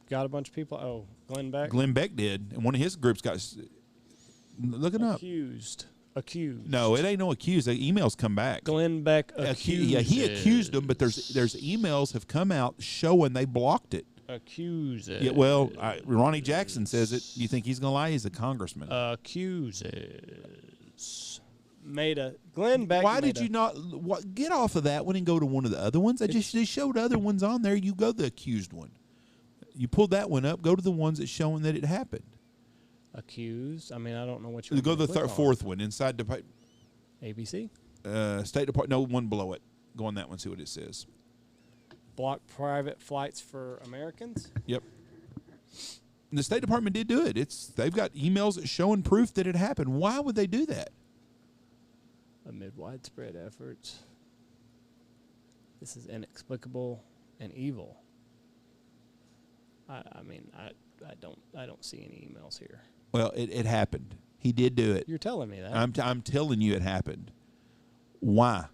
got a bunch of people. Oh, Glenn Beck. Glenn Beck did, and one of his groups got. Look it up. Accused. No, it ain't no accused. The emails come back. Glenn Beck accused. Yeah, he accused them, but there's emails have come out showing they blocked it. Accuses. Yeah, well, Ronnie Jackson says it. You think he's gonna lie? He's a congressman. Accuses. Glenn Beck. Why did you not get off of that one and go to one of the other ones? They showed other ones on there. You go the accused one. You pull that one up. Go to the ones that's showing that it happened. Accused. I mean, I don't know what you. Go to the fourth one inside the ABC. State Department. No, one below it. Go on that one. See what it says. Block private flights for Americans. Yep. And the State Department did do it. They've got emails that showing proof that it happened. Why would they do that? Amid widespread efforts, this is inexplicable and evil. I don't see any emails here. Well, it happened. He did do it. You're telling me that. I'm telling you it happened. Why?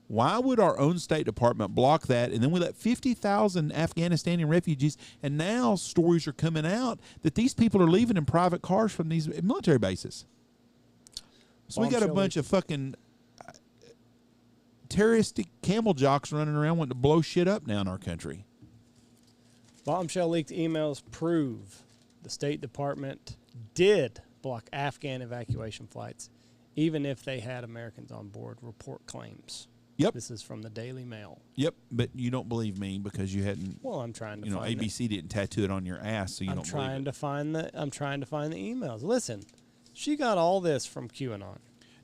Why would our own State Department block that? And then we let 50,000 Afghanistani refugees, and now stories are coming out that these people are leaving in private cars from these military bases. So we got a bunch of fucking terroristic camel jocks running around wanting to blow shit up now in our country. Bombshell leaked emails prove the State Department did block Afghan evacuation flights, even if they had Americans on board, report claims. Yep. This is from the Daily Mail. Yep, but you don't believe me because you hadn't. Well, I'm trying to. ABC didn't tattoo it on your ass, so you don't believe it. I'm trying to find the emails. Listen, she got all this from QAnon.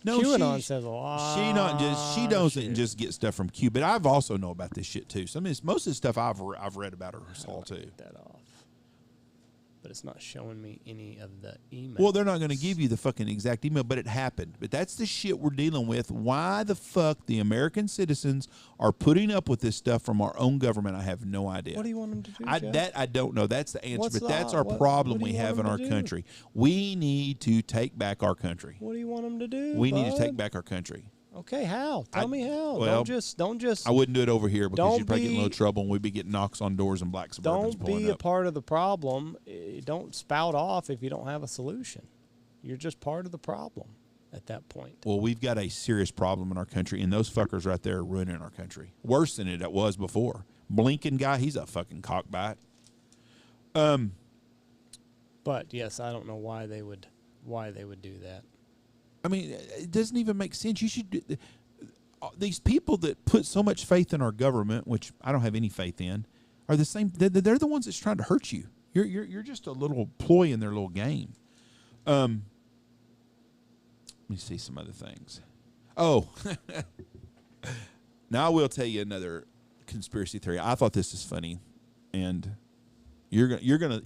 No, QAnon says a lot. She doesn't just get stuff from Q, but I've also know about this shit too. So most of the stuff I've read about her all too. Get that off. But it's not showing me any of the emails. Well, they're not going to give you the fucking exact email, but it happened. But that's the shit we're dealing with. Why the fuck the American citizens are putting up with this stuff from our own government, I have no idea. What do you want them to do, That I don't know. That's the answer. That's our problem we have in our country. We need to take back our country. What do you want them to do? We need to take back our country. Okay, how? Tell me how. Well, don't just. I wouldn't do it over here because you'd probably get in a little trouble and we'd be getting knocks on doors and black Suburbans pulling up. Don't be a part of the problem. Don't spout off if you don't have a solution. You're just part of the problem at that point. Well, we've got a serious problem in our country, and those fuckers right there are ruining our country. Worse than it was before. Blinken guy, he's a fucking cockbite. But yes, I don't know why they would do that. I mean, it doesn't even make sense. You should. These people that put so much faith in our government, which I don't have any faith in, are the same. They're the ones that's trying to hurt you. You're just a little ploy in their little game. Let me see some other things. Oh, now I will tell you another conspiracy theory. I thought this is funny, and you're gonna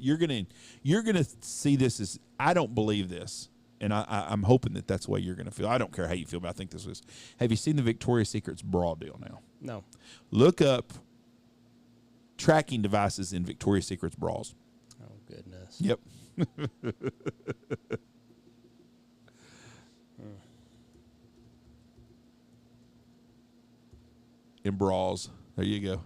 see this as I don't believe this. And I'm hoping that's the way you're going to feel. I don't care how you feel, but I think this was. Have you seen the Victoria's Secret's bra deal now? No. Look up tracking devices in Victoria's Secret's bras. Oh, goodness. Yep. In bras. There you go.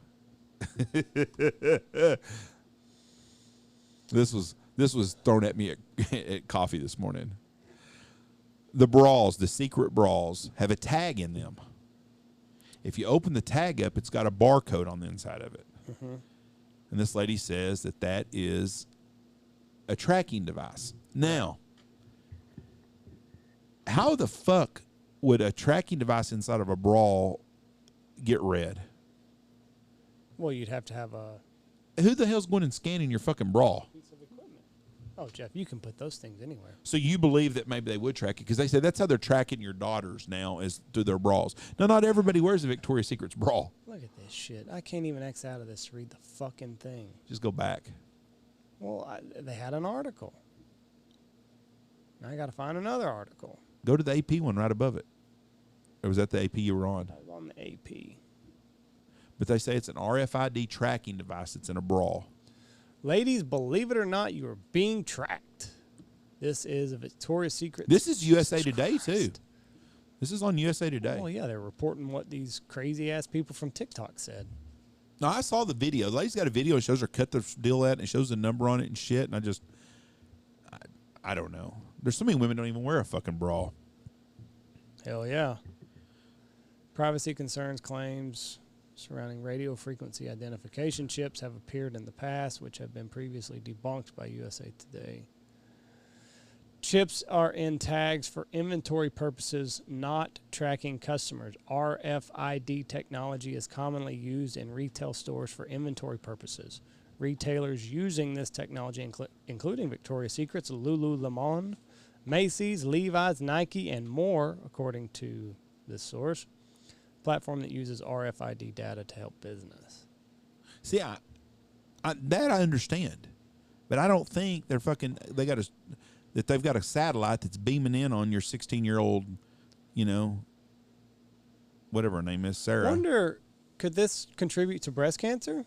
This was thrown at me at coffee this morning. The bras, the secret bras, have a tag in them. If you open the tag up, it's got a barcode on the inside of it. Mm-hmm. And this lady says that is a tracking device. Now, how the fuck would a tracking device inside of a bra get read? Well, you'd have to have a... Who the hell's going and scanning your fucking bra? Oh, Jeff, you can put those things anywhere. So you believe that maybe they would track it because they say that's how they're tracking your daughters now is through their bras. Now, not everybody wears a Victoria's Secret's bra. Look at this shit. I can't even X out of this to read the fucking thing. Just go back. Well, they had an article. Now I got to find another article. Go to the AP one right above it. Or was that the AP you were on? I was on the AP. But they say it's an RFID tracking device that's in a bra. Ladies, believe it or not, you are being tracked. This is a Victoria's Secret. This is USA Today, too. This is on USA Today. Oh, yeah, they're reporting what these crazy-ass people from TikTok said. No, I saw the video. The lady's got a video and shows her cut the deal at, and it shows the number on it and shit. And I don't know. There's so many women don't even wear a fucking bra. Hell yeah. Privacy concerns claims surrounding radio frequency identification chips have appeared in the past, which have been previously debunked by USA Today. Chips are in tags for inventory purposes, not tracking customers. RFID technology is commonly used in retail stores for inventory purposes. Retailers using this technology, including Victoria's Secrets, Lululemon, Macy's, Levi's, Nike, and more, according to this source, platform that uses RFID data to help business. See, that I understand, but I don't think they've got a satellite that's beaming in on your 16-year-old, whatever her name is, Sarah. I wonder, could this contribute to breast cancer?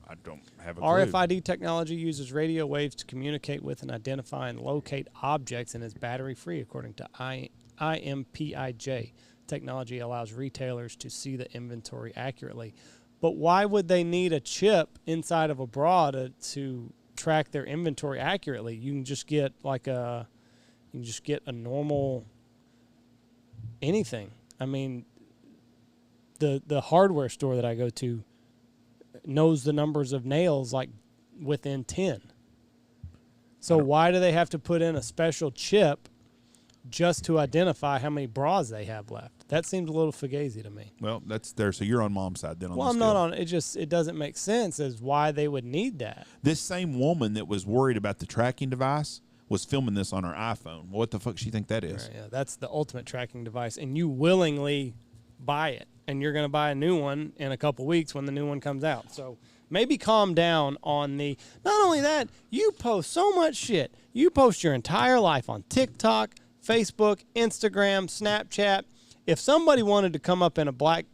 I don't have a clue. RFID technology uses radio waves to communicate with and identify and locate objects and is battery-free, according to IMPIJ. Technology allows retailers to see the inventory accurately. But why would they need a chip inside of a bra to track their inventory accurately? You can just get a normal anything. I mean, the hardware store that I go to knows the numbers of nails like within 10. So why do they have to put in a special chip just to identify how many bras they have left? That seems a little fugazi to me. Well, that's there. So you're on mom's side then. Well, I'm not on it. It doesn't make sense as why they would need that. This same woman that was worried about the tracking device was filming this on her iPhone. What the fuck she think that is? Right, yeah, that's the ultimate tracking device, and you willingly buy it, and you're going to buy a new one in a couple weeks when the new one comes out. So maybe calm down on the. Not only that, you post so much shit. You post your entire life on TikTok, Facebook, Instagram, Snapchat. If somebody wanted to come up in a black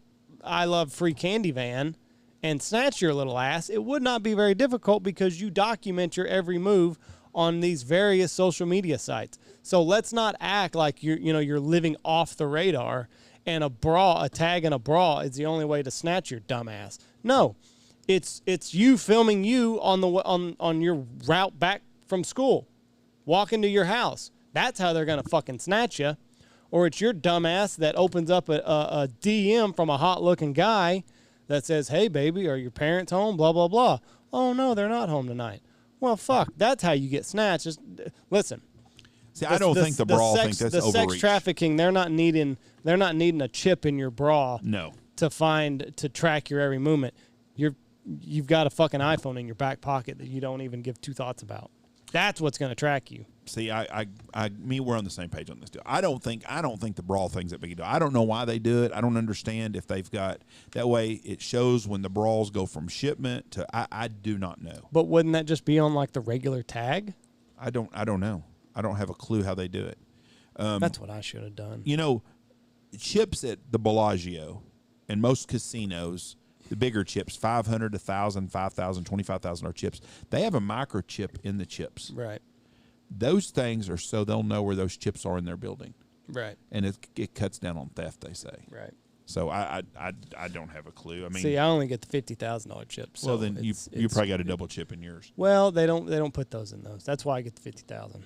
I Love Free Candy van and snatch your little ass, it would not be very difficult because you document your every move on these various social media sites. So let's not act like you're living off the radar and a tag in a bra is the only way to snatch your dumb ass. No, it's you filming you on your route back from school, walking to your house. That's how they're gonna fucking snatch you. Or it's your dumbass that opens up a DM from a hot-looking guy that says, "Hey, baby, are your parents home?" Blah, blah, blah. Oh, no, they're not home tonight. Well, fuck, that's how you get snatched. Just listen. See, I don't think the bra thinks that's overreach. The sex trafficking, they're not needing a chip in your bra. No. To track your every movement. You've got a fucking iPhone in your back pocket that you don't even give two thoughts about. That's what's going to track you. See, we're on the same page on this deal. I don't think the bra thing's that big a deal. I don't know why they do it. I don't understand if they've got that way. It shows when the bras go from shipment to. I do not know. But wouldn't that just be on like the regular tag? I don't know. I don't have a clue how they do it. That's what I should have done. Chips at the Bellagio and most casinos, the bigger chips, 500, 1,000, 5,000, 25,000 chips. They have a microchip in the chips. Right. Those things are so they'll know where those chips are in their building. Right. And it cuts down on theft, they say. Right. So I don't have a clue. I mean, see, I only get the $50,000 chips. Well, then you probably got a double chip in yours. Well, they don't put those in those. That's why I get the 50,000.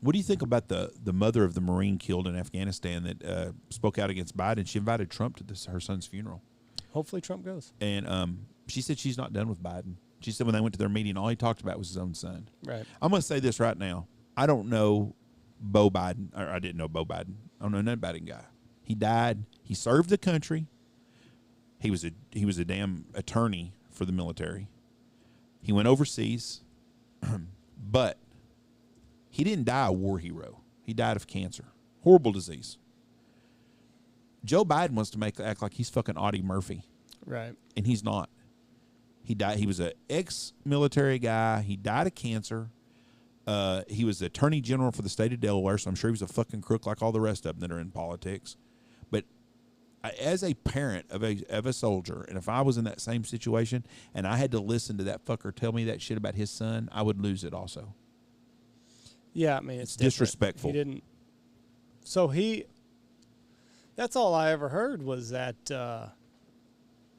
What do you think about the mother of the Marine killed in Afghanistan that spoke out against Biden? She invited Trump to her son's funeral. Hopefully Trump goes. And she said she's not done with Biden. She said when they went to their meeting, all he talked about was his own son. Right. I'm going to say this right now. I don't know Bo Biden, or I didn't know Bo Biden. I don't know nothing about him guy. He died. He served the country. He was a damn attorney for the military. He went overseas, but he didn't die a war hero. He died of cancer. Horrible disease. Joe Biden wants to act like he's fucking Audie Murphy. Right. And he's not. He died. He was an ex-military guy. He died of cancer. He was the attorney general for the state of Delaware, so I'm sure he was a fucking crook like all the rest of them that are in politics. But as a parent of a soldier, and if I was in that same situation and I had to listen to that fucker tell me that shit about his son, I would lose it also. Yeah, I mean, it's disrespectful. He didn't. So that's all I ever heard was that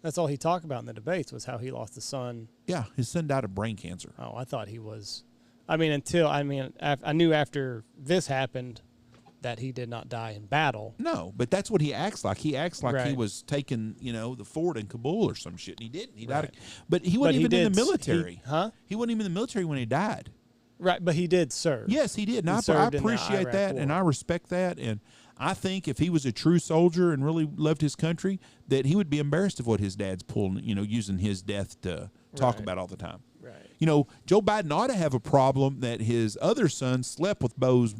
That's all he talked about in the debates was how he lost his son. Yeah, his son died of brain cancer. Oh, I thought he was. I knew after this happened that he did not die in battle. No, but that's what he acts like. He acts like he Right. was taking, the fort in Kabul or some shit, and he didn't. He died. Right. But he wasn't even in the military. Huh? He wasn't even in the military when he died. Right, but he did serve. Yes, he did. And He I served in the appreciate Iraq that, War. and I respect that. And I think if he was a true soldier and really loved his country, that he would be embarrassed of what his dad's pulling, using his death to talk Right. about all the time. Right. Joe Biden ought to have a problem that his other son slept with Bo's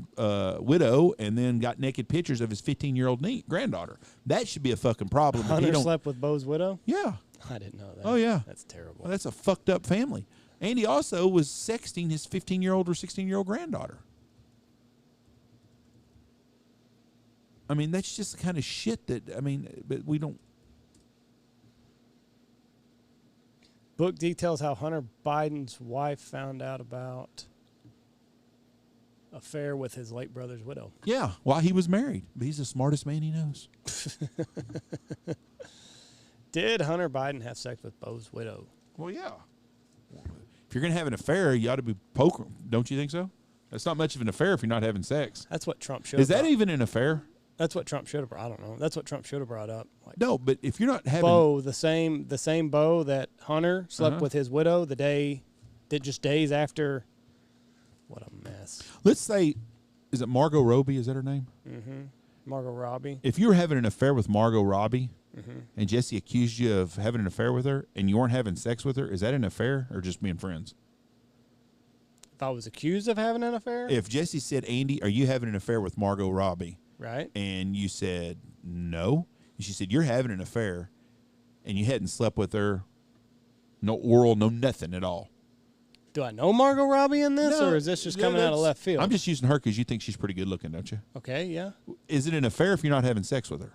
widow and then got naked pictures of his 15-year-old granddaughter. That should be a fucking problem. but he Hunter don't- slept with Bo's widow? Yeah. I didn't know that. Oh, yeah. That's terrible. Well, that's a fucked up family. And he also was sexting his 15-year-old or 16-year-old granddaughter. I mean, that's just the kind of shit but we don't. Book details how Hunter Biden's wife found out about affair with his late brother's widow. Yeah, while he was married. But he's the smartest man he knows. Did Hunter Biden have sex with Bo's widow? Well, yeah. If you're going to have an affair, you ought to be poker. Don't you think so? That's not much of an affair if you're not having sex. That's what Trump should have Is that brought. even an affair? That's what Trump should have brought. I don't know. That's what Trump should have brought up. Like, No, but if you're not having... Bo, the same Bo that Hunter slept Uh-huh. with his widow just days after. What a mess. Let's say, is it Margot Robbie? Is that her name? Mm-hmm. Margot Robbie. If you were having an affair with Margot Robbie Mm-hmm. and Jesse accused you of having an affair with her and you weren't having sex with her, is that an affair or just being friends? If I was accused of having an affair, If Jesse said, Andy, are you having an affair with Margot Robbie? right? And you said, no. And she said, you're having an affair and you hadn't slept with her, no oral, no nothing at all. Do I know Margot Robbie in this, or is this just coming out of that's- left field? I'm just using her because you think she's pretty good looking, don't you? Okay, yeah. Is it an affair if you're not having sex with her?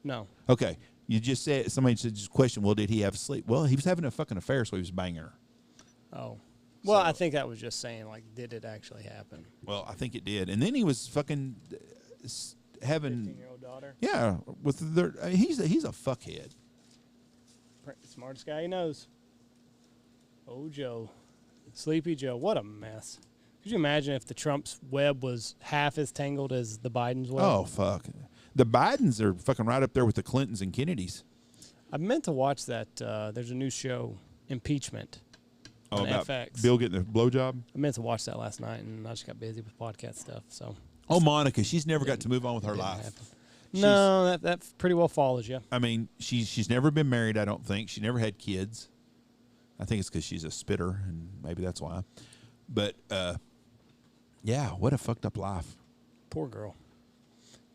No. Okay. You just said, somebody said, just question, well, did he have sleep? Well, he was having a fucking affair, so he was banging her. Oh. Well, So- I think that was just saying, like, did it actually happen? Well, I think it did. And then he was fucking having, 15-year-old daughter. yeah, with their, he's a fuckhead. Smartest guy he knows. Oh, Joe. Sleepy Joe. What a mess. Could you imagine if the Trump's web was half as tangled as the Biden's web? Oh, fuck. The Bidens are fucking right up there with the Clintons and Kennedys. I meant to watch that. There's a new show, Impeachment, on about FX. Bill getting a blowjob? I meant to watch that last night, and I just got busy with podcast stuff. So Oh, Monica, she's never got to move on with her didn't life. happen. No, that pretty well follows you. I mean, she's never been married, I don't think. She never had kids. I think it's because she's a spitter, and maybe that's why. But, yeah, what a fucked up life. Poor girl.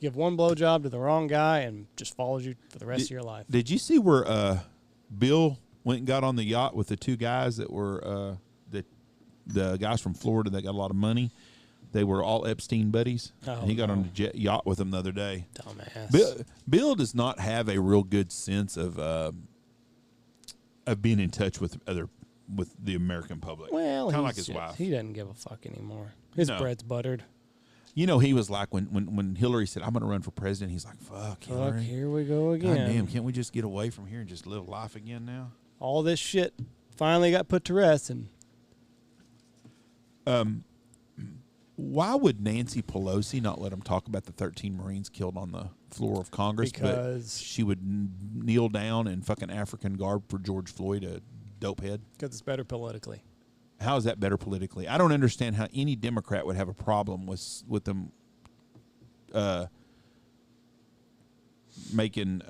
Give one blowjob to the wrong guy and just follows you for the rest of your life. Did you see where Bill went and got on the yacht with the two guys that were the guys from Florida that got a lot of money? They were all Epstein buddies. Oh, and he got no. on a yacht with them the other day. Dumbass. Bill does not have a real good sense of being in touch with the American public. Well, kind of he's like his just- wife. He doesn't give a fuck anymore. His No. bread's buttered. You know, he was like when Hillary said, "I'm going to run for president." He's like, "Fuck, Fuck, Hillary. here we go God again. damn, can't we just get away from here and just live life again now?" All this shit finally got put to rest, and Why would Nancy Pelosi not let him talk about the 13 Marines killed on the floor of Congress? Because- but she would kneel down in fucking African garb for George Floyd, a dopehead. because it's better politically. How is that better politically? I don't understand how any Democrat would have a problem with them making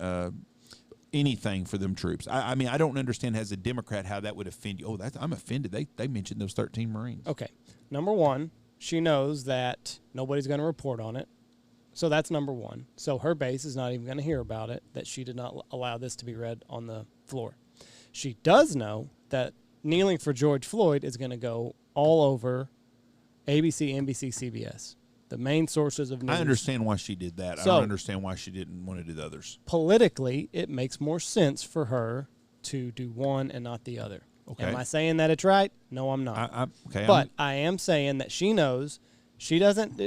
anything for them troops. I mean, I don't understand as a Democrat how that would offend you. Oh, I'm offended. They mentioned those 13 Marines. Okay. Number one, she knows that nobody's going to report on it. So that's number one. So her base is not even going to hear about it, that she did not allow this to be read on the floor. She does know that kneeling for George Floyd is going to go all over ABC, NBC, CBS, the main sources of news. I understand why she did that. I So- don't understand why she didn't want to do the others. Politically, it makes more sense for her to do one and not the other. Okay. Am I saying that it's right? No, I'm not. Okay. But I am saying that she knows she doesn't.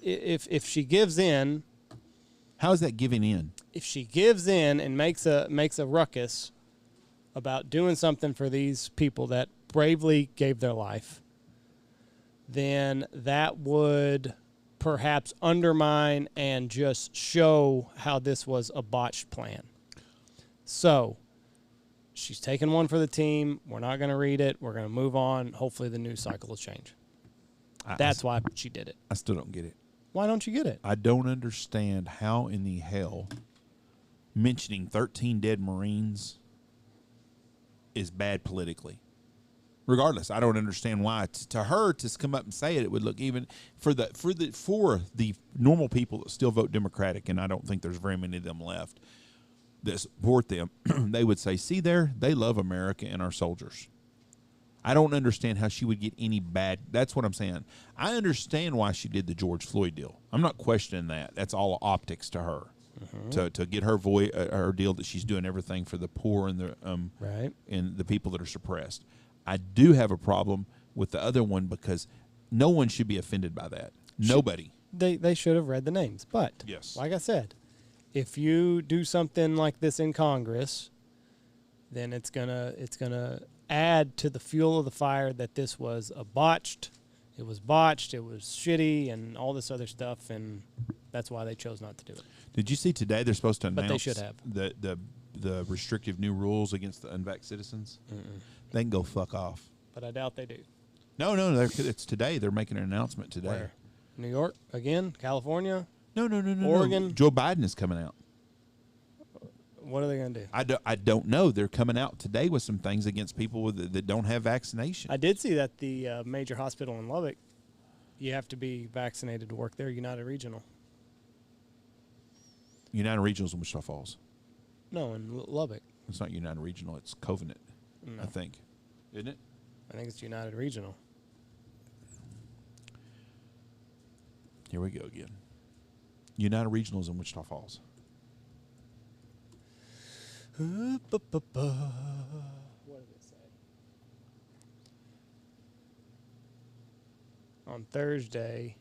If she gives in, how is that giving in? if she gives in and makes a ruckus about doing something for these people that bravely gave their life, then that would perhaps undermine and just show how this was a botched plan. So she's taking one for the team. We're not going to read it. We're going to move on. Hopefully the news cycle will change. That's why she did it. I still don't get it. Why don't you get it? I don't understand how in the hell mentioning 13 dead Marines is bad politically. Regardless, I don't understand why. To her, to come up and say it, it would look even for the normal people that still vote Democratic, and I don't think there's very many of them left that support them. They would say, "See there, they love America and our soldiers." I don't understand how she would get any bad. That's what I'm saying. I understand why she did the George Floyd deal. I'm not questioning that. That's all optics to her. To get her her deal that she's doing everything for the poor and the right, and the people that are suppressed. I do have a problem with the other one because no one should be offended by that. Nobody. They should have read the names. But yes, like I said, if you do something like this in Congress, then it's gonna add to the fuel of the fire that this was botched, it was shitty, and all this other stuff, and that's why they chose not to do it. Did you see today they're supposed to announce but they should have. the restrictive new rules against the unvaxxed citizens? They can go fuck off. But I doubt they do. No, it's today. They're making an announcement today. Where? New York again? California? No. Oregon? Joe Biden is coming out. What are they going to do? I don't know. They're coming out today with some things against people that don't have vaccination. I did see that the major hospital in Lubbock, you have to be vaccinated to work there, United Regional. United Regional's in Wichita Falls. No, in Lubbock. It's not United Regional. It's Covenant, No. I think. Isn't it? I think it's United Regional. Here we go again. United Regional is in Wichita Falls. What did it say? On Thursday.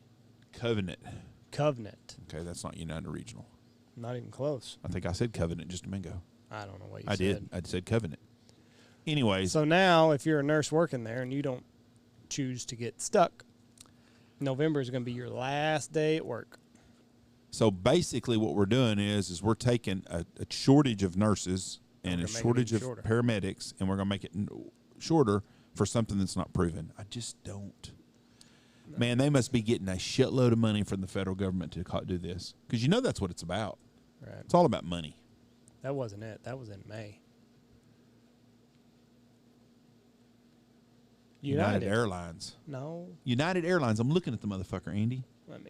Covenant. Okay, that's not United Regional. Not even close. I think I said Covenant just a minute ago. I don't know what you I said. did. I said Covenant. Anyways. So now, if you're a nurse working there and you don't choose to get stuck, November is going to be your last day at work. So basically what we're doing is we're taking a shortage of nurses and a shortage of paramedics, and we're going to make it shorter for something that's not proven. I just don't. No. Man, they must be getting a shitload of money from the federal government to do this, because you know that's what it's about. Right. It's all about money. That wasn't it. That was in May. United Airlines. No. United Airlines. I'm looking at the motherfucker, Andy.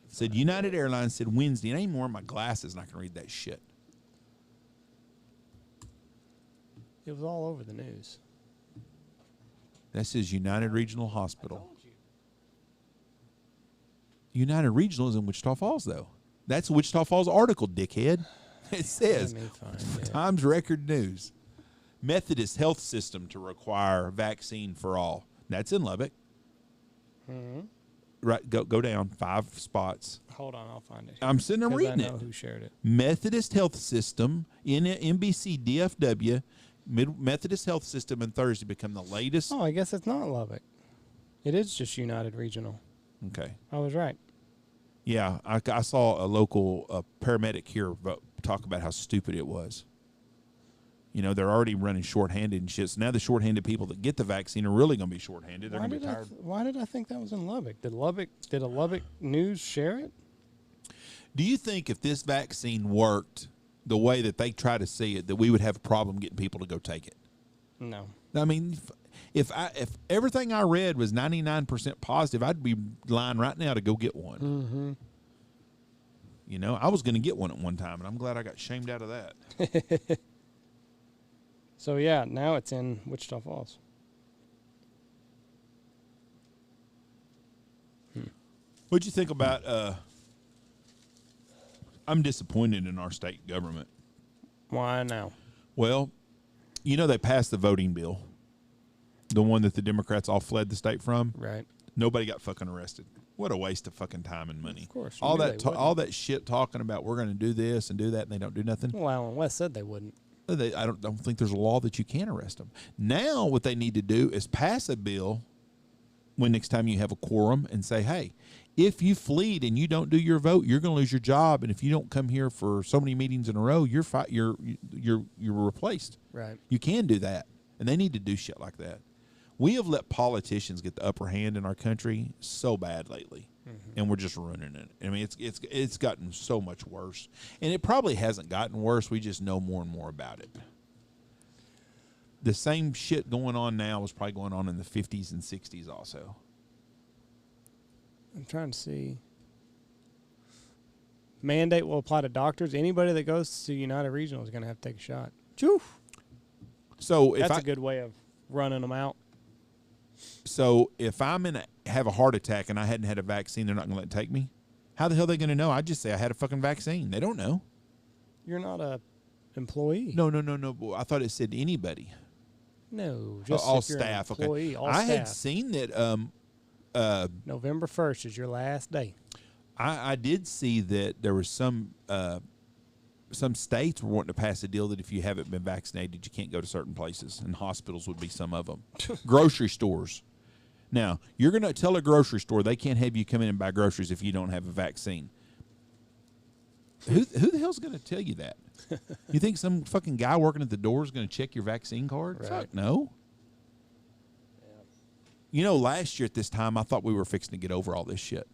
Said United Airlines said Wednesday. And I ain't more in my glasses and I can read that shit. It was all over the news. That says United Regional Hospital. I told you. United Regional is in Wichita Falls, though. That's a Wichita Falls article, dickhead. It says Times Record News. Methodist Health System to require vaccine for all. That's in Lubbock. Mm-hmm. Right, go down 5 spots. Hold on, I'll find it. I'm sitting there reading I know who shared it. Methodist Health System in NBC DFW. Methodist Health System on Thursday become the latest. Oh, I guess it's not Lubbock. It is just United Regional. Okay. I was right. Yeah, I saw a local paramedic here talk about how stupid it was. You know, they're already running shorthanded and shit. So now the shorthanded people that get the vaccine are really going to be shorthanded. They're going to be tired. Why did I think that was in Lubbock? Did a Lubbock news share it? Do you think if this vaccine worked the way that they try to see it, that we would have a problem getting people to go take it? No. I mean, if everything I read was 99% positive, I'd be lying right now to go get one. Mm-hmm. You know, I was going to get one at one time, and I'm glad I got shamed out of that. So, yeah, now it's in Wichita Falls. What'd you think about, I'm disappointed in our state government. Why now? Well, you know they passed the voting bill, the one that the Democrats all fled the state from? Right. Nobody got fucking arrested. What a waste of fucking time and money. Of course. All that shit talking about we're going to do this and do that, and they don't do nothing. Well, Alan West said they wouldn't. I don't think there's a law that you can arrest them. Now what they need to do is pass a bill when next time you have a quorum and say, hey, if you fleed and you don't do your vote, you're going to lose your job, and if you don't come here for so many meetings in a row, you're replaced. Right. You can do that, and they need to do shit like that. We have let politicians get the upper hand in our country so bad lately, and we're just ruining it. I mean, it's gotten so much worse, and it probably hasn't gotten worse. We just know more and more about it. The same shit going on now was probably going on in the 50s and 60s also. I'm trying to see. Mandate will apply to doctors. Anybody that goes to United Regional is going to have to take a shot. Choo. So that's a good way of running them out. So if I'm have a heart attack and I hadn't had a vaccine, they're not going to let it take me? How the hell are they going to know? I just say I had a fucking vaccine. They don't know. You're not a employee. No. I thought it said anybody. No, just all if you're staff. An employee, okay. All I staff. had seen that. November 1st is your last day. I did see that there was some states were wanting to pass a deal that if you haven't been vaccinated, you can't go to certain places, and hospitals would be some of them. Grocery stores. Now, you're going to tell a grocery store they can't have you come in and buy groceries if you don't have a vaccine. Who the hell's going to tell you that? You think some fucking guy working at the door is going to check your vaccine card? Right. Fuck no. Yeah. You know, last year at this time, I thought we were fixing to get over all this shit.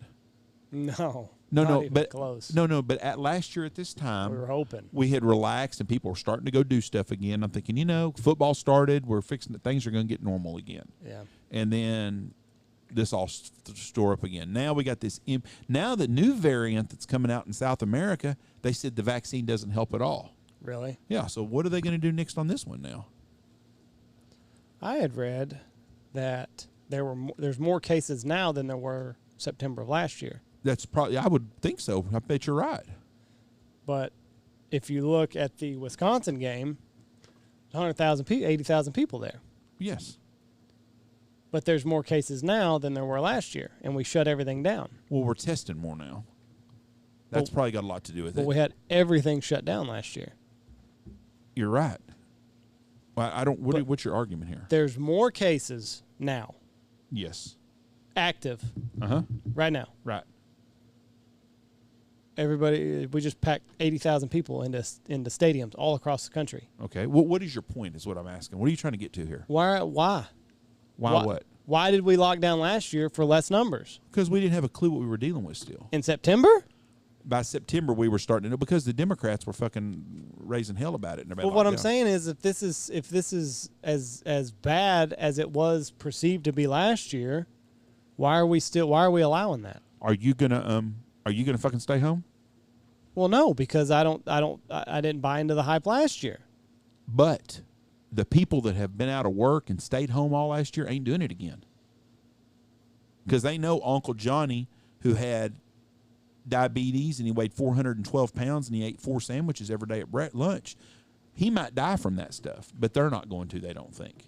No, but close. But at last year at this time, we were hoping we had relaxed and people were starting to go do stuff again. I'm thinking, football started. We're fixing that things are going to get normal again. Yeah, and then this all store up again. Now we got this. Now the new variant that's coming out in South America, they said the vaccine doesn't help at all. Really? Yeah. So what are they going to do next on this one now? I had read that there's more cases now than there were September of last year. That's probably, I would think so. I bet you're right. But if you look at the Wisconsin game, 100,000 people, 80,000 people there. Yes. But there's more cases now than there were last year, and we shut everything down. Well, we're testing more now. That's probably got a lot to do with it. But we had everything shut down last year. You're right. Well, I don't. What's your argument here? There's more cases now. Yes. Active. Uh-huh. Right now. Right. Everybody, we just packed 80,000 people into stadiums all across the country. Okay. What is your point is what I'm asking. What are you trying to get to here? Why? Why what? Why did we lock down last year for less numbers? Because we didn't have a clue what we were dealing with still. In September? By September, we were starting to know because the Democrats were fucking raising hell about it. Well, what I'm saying is if this is as bad as it was perceived to be last year, why are we allowing that? Are you gonna fucking stay home? Well, no, because I didn't buy into the hype last year. But the people that have been out of work and stayed home all last year ain't doing it again. Because they know Uncle Johnny, who had diabetes and he weighed 412 pounds and he ate 4 sandwiches every day at lunch, he might die from that stuff. But they're not going to, they don't think.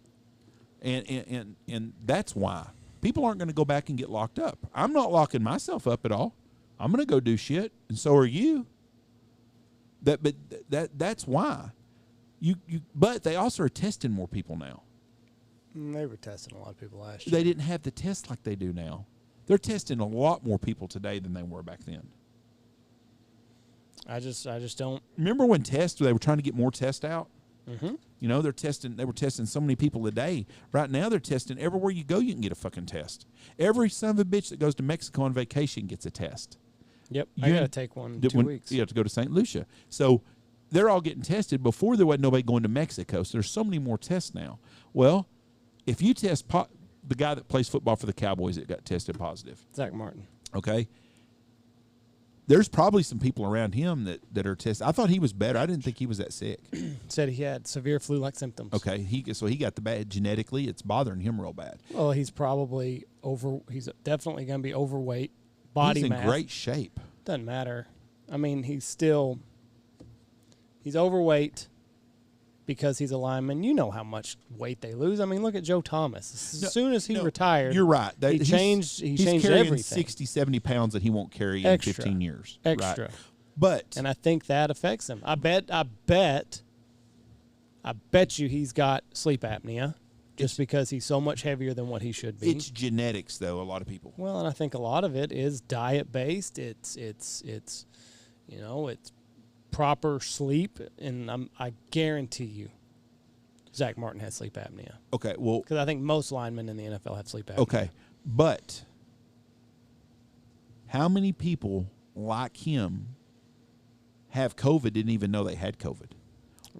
And that's why. People aren't going to go back and get locked up. I'm not locking myself up at all. I'm going to go do shit, and so are you. That's why. But they also are testing more people now. They were testing a lot of people last year. They didn't have the test like they do now. They're testing a lot more people today than they were back then. I just don't. Remember when they were trying to get more tests out? Mm-hmm. They were testing so many people a day. Right now they're testing everywhere you go, you can get a fucking test. Every son of a bitch that goes to Mexico on vacation gets a test. Yep. I got to take one in 2 weeks. You have to go to St. Lucia. So they're all getting tested. Before there wasn't nobody going to Mexico. So there's so many more tests now. Well, if you test the guy that plays football for the Cowboys that got tested positive. Zach Martin. Okay. There's probably some people around him that are tested. I thought he was better. I didn't think he was that sick. Said he had severe flu-like symptoms. Okay, so he got the bad genetically. It's bothering him real bad. Well, he's probably he's definitely going to be overweight. Body mass. He's in great shape. Doesn't matter. I mean, he's overweight. because he's a lineman. You know how much weight they lose. I mean, look at Joe Thomas. As soon as he retired, you're right. He changed carrying everything. 60, 70 pounds that he won't carry Extra. in 15 years. Extra. Right. But and I think that affects him. I bet you he's got sleep apnea just because he's so much heavier than what he should be. It's genetics, though, a lot of people. Well, and I think a lot of it is diet-based. It's proper sleep, and I guarantee you Zach Martin has sleep apnea. Okay, well... Because I think most linemen in the NFL have sleep apnea. Okay, but how many people like him have COVID, didn't even know they had COVID?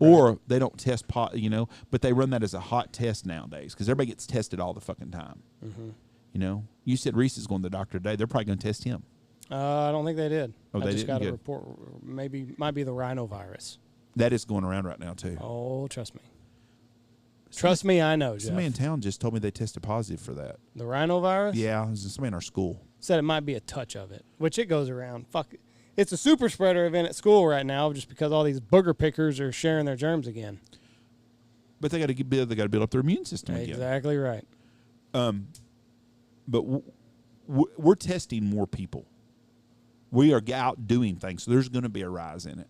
Right. Or they don't test but they run that as a hot test nowadays because everybody gets tested all the fucking time. Mm-hmm. You said Reese is going to the doctor today. They're probably going to test him. I don't think they did. Oh, I just got a Good. report. Might be the rhinovirus. That is going around right now, too. Oh, trust me. Trust me, I know, Jeff. Somebody in town just told me they tested positive for that. The rhinovirus? Yeah, it was somebody in our school. Said it might be a touch of it, which it goes around. Fuck it. It's a super spreader event at school right now just because all these booger pickers are sharing their germs again. But they got to build up their immune system again. Exactly right. But we're testing more people. We are out doing things, so there's going to be a rise in it.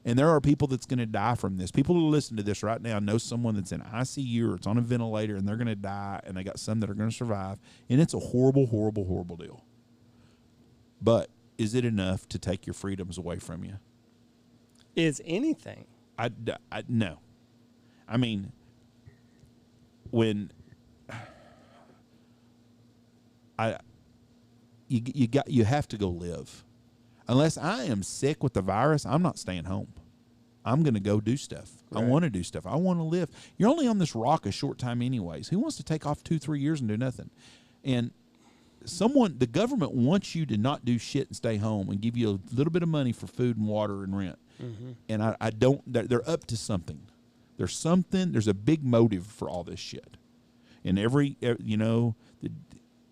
And there are people that's going to die from this. People who listen to this right now know someone that's in ICU or it's on a ventilator, and they're going to die, and they got some that are going to survive. And it's a horrible, horrible, horrible deal. But is it enough to take your freedoms away from you? Is anything? No. I mean, when you have to go live. Unless I am sick with the virus, I'm not staying home. I'm going to go do stuff. Right. I want to do stuff. I want to live. You're only on this rock a short time anyways. Who wants to take off 2-3 years and do nothing? And the government wants you to not do shit and stay home and give you a little bit of money for food and water and rent. Mm-hmm. And they're up to something. There's a big motive for all this shit. And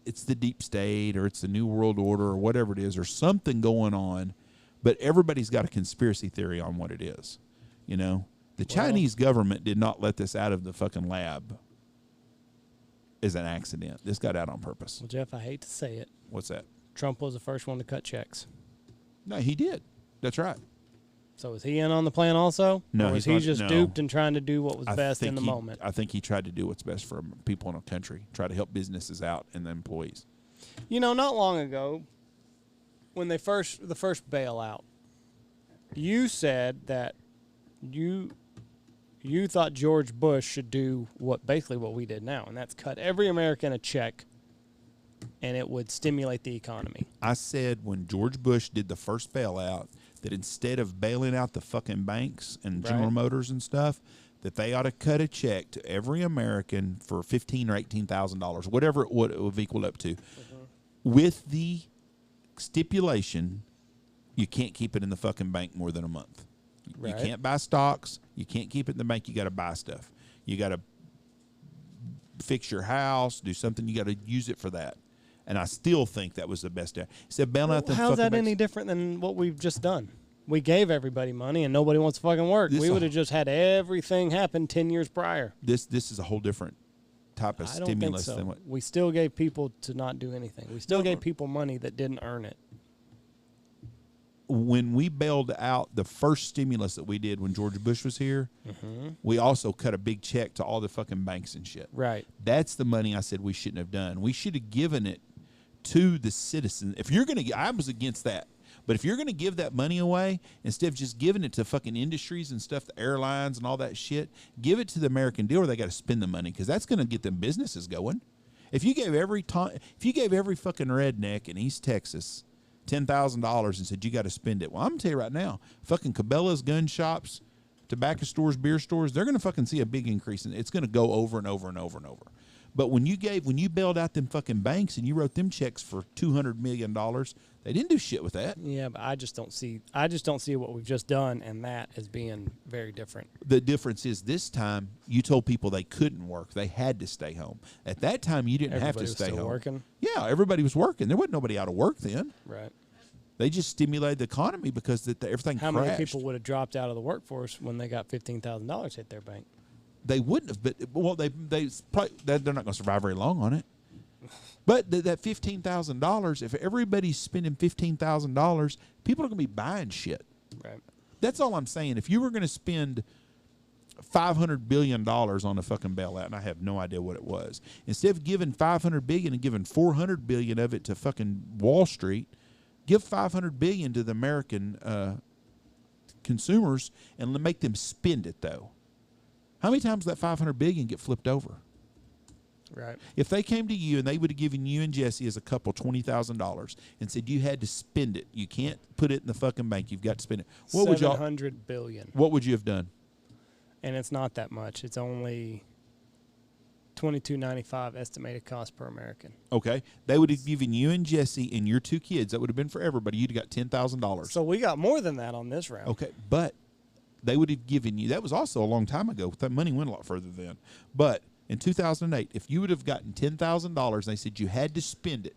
it's the deep state or it's the New World Order or whatever it is, or something going on, but everybody's got a conspiracy theory on what it is. The Chinese government did not let this out of the fucking lab as an accident. This got out on purpose. Well, Jeff, I hate to say it. What's that? Trump was the first one to cut checks. No, he did. That's right. So is he in on the plan also? No, or was he just duped and trying to do what was best in the moment? I think he tried to do what's best for people in a country, try to help businesses out and the employees. Not long ago, when the first bailout, you said that you thought George Bush should do basically what we did now, and that's cut every American a check, and it would stimulate the economy. I said when George Bush did the first bailout, that instead of bailing out the fucking banks and General Motors and stuff, that they ought to cut a check to every American for $15,000 or $18,000, whatever it would have equaled up to, with the stipulation you can't keep it in the fucking bank more than a month. Right. You can't buy stocks. You can't keep it in the bank. You got to buy stuff. You got to fix your house, do something. You got to use it for that. And I still think that was the best. Said bail out the how's that any different than what we've just done? We gave everybody money, and nobody wants to fucking work. We would have just had everything happen 10 years prior. This is a whole different type of stimulus think so. Than what we still gave people to not do anything. We still gave people money that didn't earn it. When we bailed out the first stimulus that we did when George Bush was here, we also cut a big check to all the fucking banks and shit. Right. That's the money I said we shouldn't have done. We should have given it to the citizens. If you're going to, I was against that. But if you're going to give that money away, instead of just giving it to fucking industries and stuff, the airlines and all that shit, give it to the American dealer. They got to spend the money because that's going to get them businesses going. If you gave every fucking redneck in East Texas $10,000 and said you got to spend it, well, I'm gonna tell you right now, fucking Cabela's, gun shops, tobacco stores, beer stores, they're going to fucking see a big increase, and it's going to go over and over and over and over. But when you bailed out them fucking banks and you wrote them checks for $200 million, they didn't do shit with that. Yeah, but I just don't see what we've just done and that as being very different. The difference is this time you told people they couldn't work. They had to stay home. At that time, you didn't have to stay home. Working? Yeah, everybody was working. There wasn't nobody out of work then. Right. They just stimulated the economy because everything How crashed. many people would have dropped out of the workforce when they got $15,000 hit their bank? They wouldn't have, but they're not going to survive very long on it. But that $15,000, if everybody's spending $15,000, people are going to be buying shit. Right. That's all I'm saying. If you were going to spend $500 billion on a fucking bailout, and I have no idea what it was, instead of giving $500 billion and giving $400 billion of it to fucking Wall Street, give $500 billion to the American consumers and make them spend it, though. How many times does that $500 billion get flipped over? Right. If they came to you and they would have given you and Jesse as a couple $20,000 and said you had to spend it, you can't put it in the fucking bank, you've got to spend it. What would y'all? $700 billion. What would you have done? And it's not that much. It's only $22.95 estimated cost per American. Okay, they would have given you and Jesse and your two kids. That would have been for everybody. You'd have got $10,000. So we got more than that on this round. Okay, but they would have given you. That was also a long time ago. That money went a lot further then. But in 2008, if you would have gotten $10,000 and they said you had to spend it,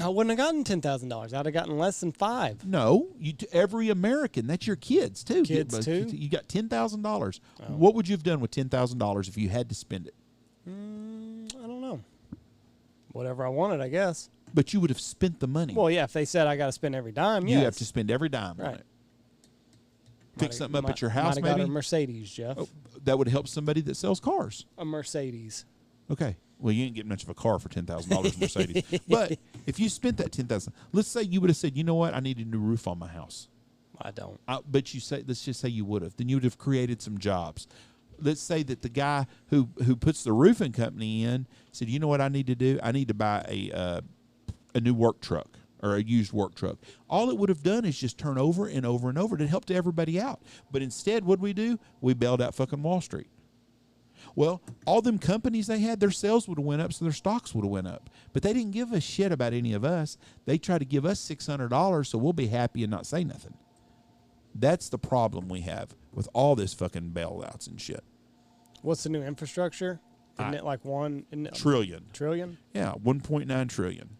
I wouldn't have gotten $10,000. I'd have gotten less than $5,000. no, every American, that's your kids too. Kids too? You got $10,000. Oh. What would you have done with $10,000 if you had to spend it? I don't know. Whatever I wanted, I guess. But you would have spent the money. Well, yeah, if they said I got to spend every dime, yes. You have to spend every dime on Right. it. Fix something up at your house, might have maybe. got a Mercedes, Jeff. Oh, that would help somebody that sells cars. A Mercedes. Okay. Well, you ain't getting much of a car for $10,000 Mercedes. But if you spent that $10,000, let's say you would have said, you know what, I need a new roof on my house. I don't. But let's just say you would have. Then you would have created some jobs. Let's say that the guy who puts the roofing company in said, you know what I need to do? I need to buy a new work truck or a used work truck. All it would have done is just turn over and over and over. It helped everybody out. But instead, what did we do? We bailed out fucking Wall Street. Well, all them companies they had, their sales would have went up, so their stocks would have went up. But they didn't give a shit about any of us. They tried to give us $600, so we'll be happy and not say nothing. That's the problem we have with all this fucking bailouts and shit. What's the new infrastructure? Isn't it like Trillion. Trillion? Yeah, 1.9 trillion.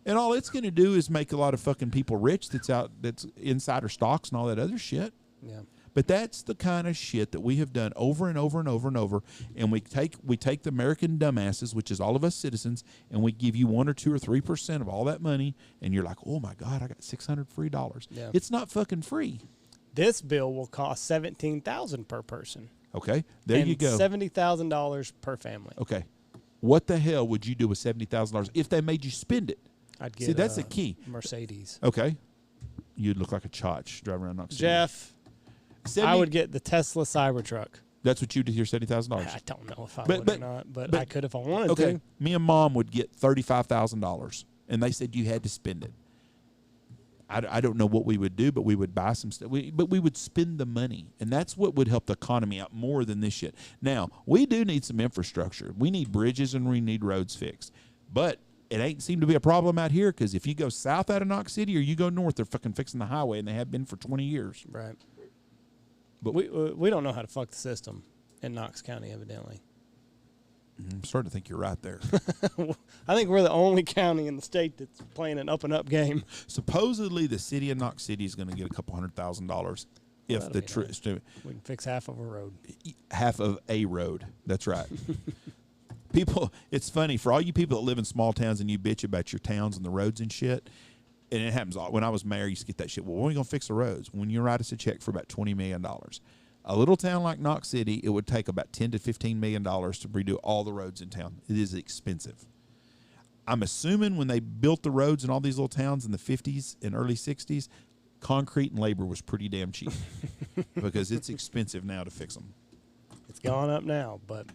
And all it's going to do is make a lot of fucking people rich that's insider stocks and all that other shit. Yeah. But that's the kind of shit that we have done over and over and over and over. And we take the American dumbasses, which is all of us citizens, and we give you 1 or 2 or 3% of all that money, and you're like, oh my God, I got $600 free. Yeah. It's not fucking free. This bill will cost $17,000 per person. Okay, there you go. $70,000 per family. Okay, what the hell would you do with $70,000 if they made you spend it? I'd get See, that's the key. Mercedes. Okay, you'd look like a chotch driving around Knox City. Jeff, I would get the Tesla Cybertruck. That's what you did here, $70,000. I don't know if I would or not, but I could if I wanted to. Me and Mom would get $35,000, and they said you had to spend it. I don't know what we would do, but we would buy some stuff. But we would spend the money, and that's what would help the economy out more than this shit. Now, we do need some infrastructure. We need bridges and we need roads fixed. But it ain't seemed to be a problem out here because if you go south out of Knox City or you go north, they're fucking fixing the highway, and they have been for 20 years. Right. But we don't know how to fuck the system in Knox County, evidently. I'm starting to think you're right there. I think we're the only county in the state that's playing an up-and-up game. Supposedly, the city of Knox City is going to get a couple $100,000 if the nice. We can fix half of a road. Half of a road. That's right. People, it's funny for all you people that live in small towns and you bitch about your towns and the roads and shit. And it happens when I was mayor. I used to get that shit. Well, when are we going to fix the roads? When you write us a check for about $20 million. A little town like Knox City, it would take about $10 to $15 million to redo all the roads in town. It is expensive. I'm assuming when they built the roads in all these little towns in the 50s and early 60s, concrete and labor was pretty damn cheap because it's expensive now to fix them. It's gone up now, but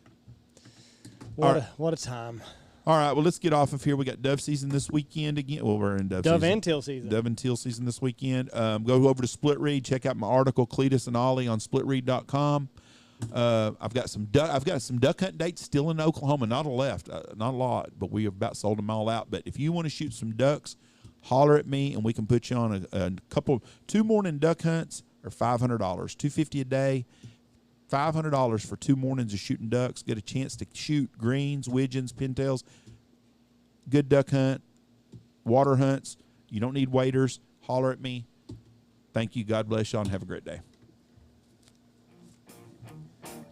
what a time. All right, well, let's get off of here. We got dove season this weekend again. Well, we're in dove season. Dove and teal season. Dove and teal season this weekend. Go over to Split Read. Check out my article, Cletus and Ollie, on splitread.com. I've got some duck hunt dates still in Oklahoma. Not a lot, but we have about sold them all out. But if you want to shoot some ducks, holler at me, and we can put you on a couple. 2 morning duck hunts are $500, $250 a day. $500 for 2 mornings of shooting ducks. Get a chance to shoot greens, widgeons, pintails. Good duck hunt, water hunts. You don't need waiters. Holler at me. Thank you. God bless y'all, and have a great day.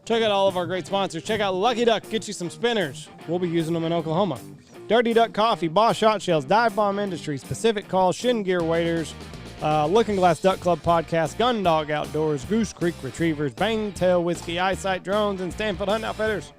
Check out all of our great sponsors. Check out Lucky Duck. Get you some spinners. We'll be using them in Oklahoma. Dirty Duck Coffee, Boss Shot Shells, Dive Bomb Industries, Pacific Call, Shin Gear Waiters, Looking Glass Duck Club Podcast, Gun Dog Outdoors, Goose Creek Retrievers, Bang Tail Whiskey, Eyesight Drones, and Stanfield Hunting Outfitters.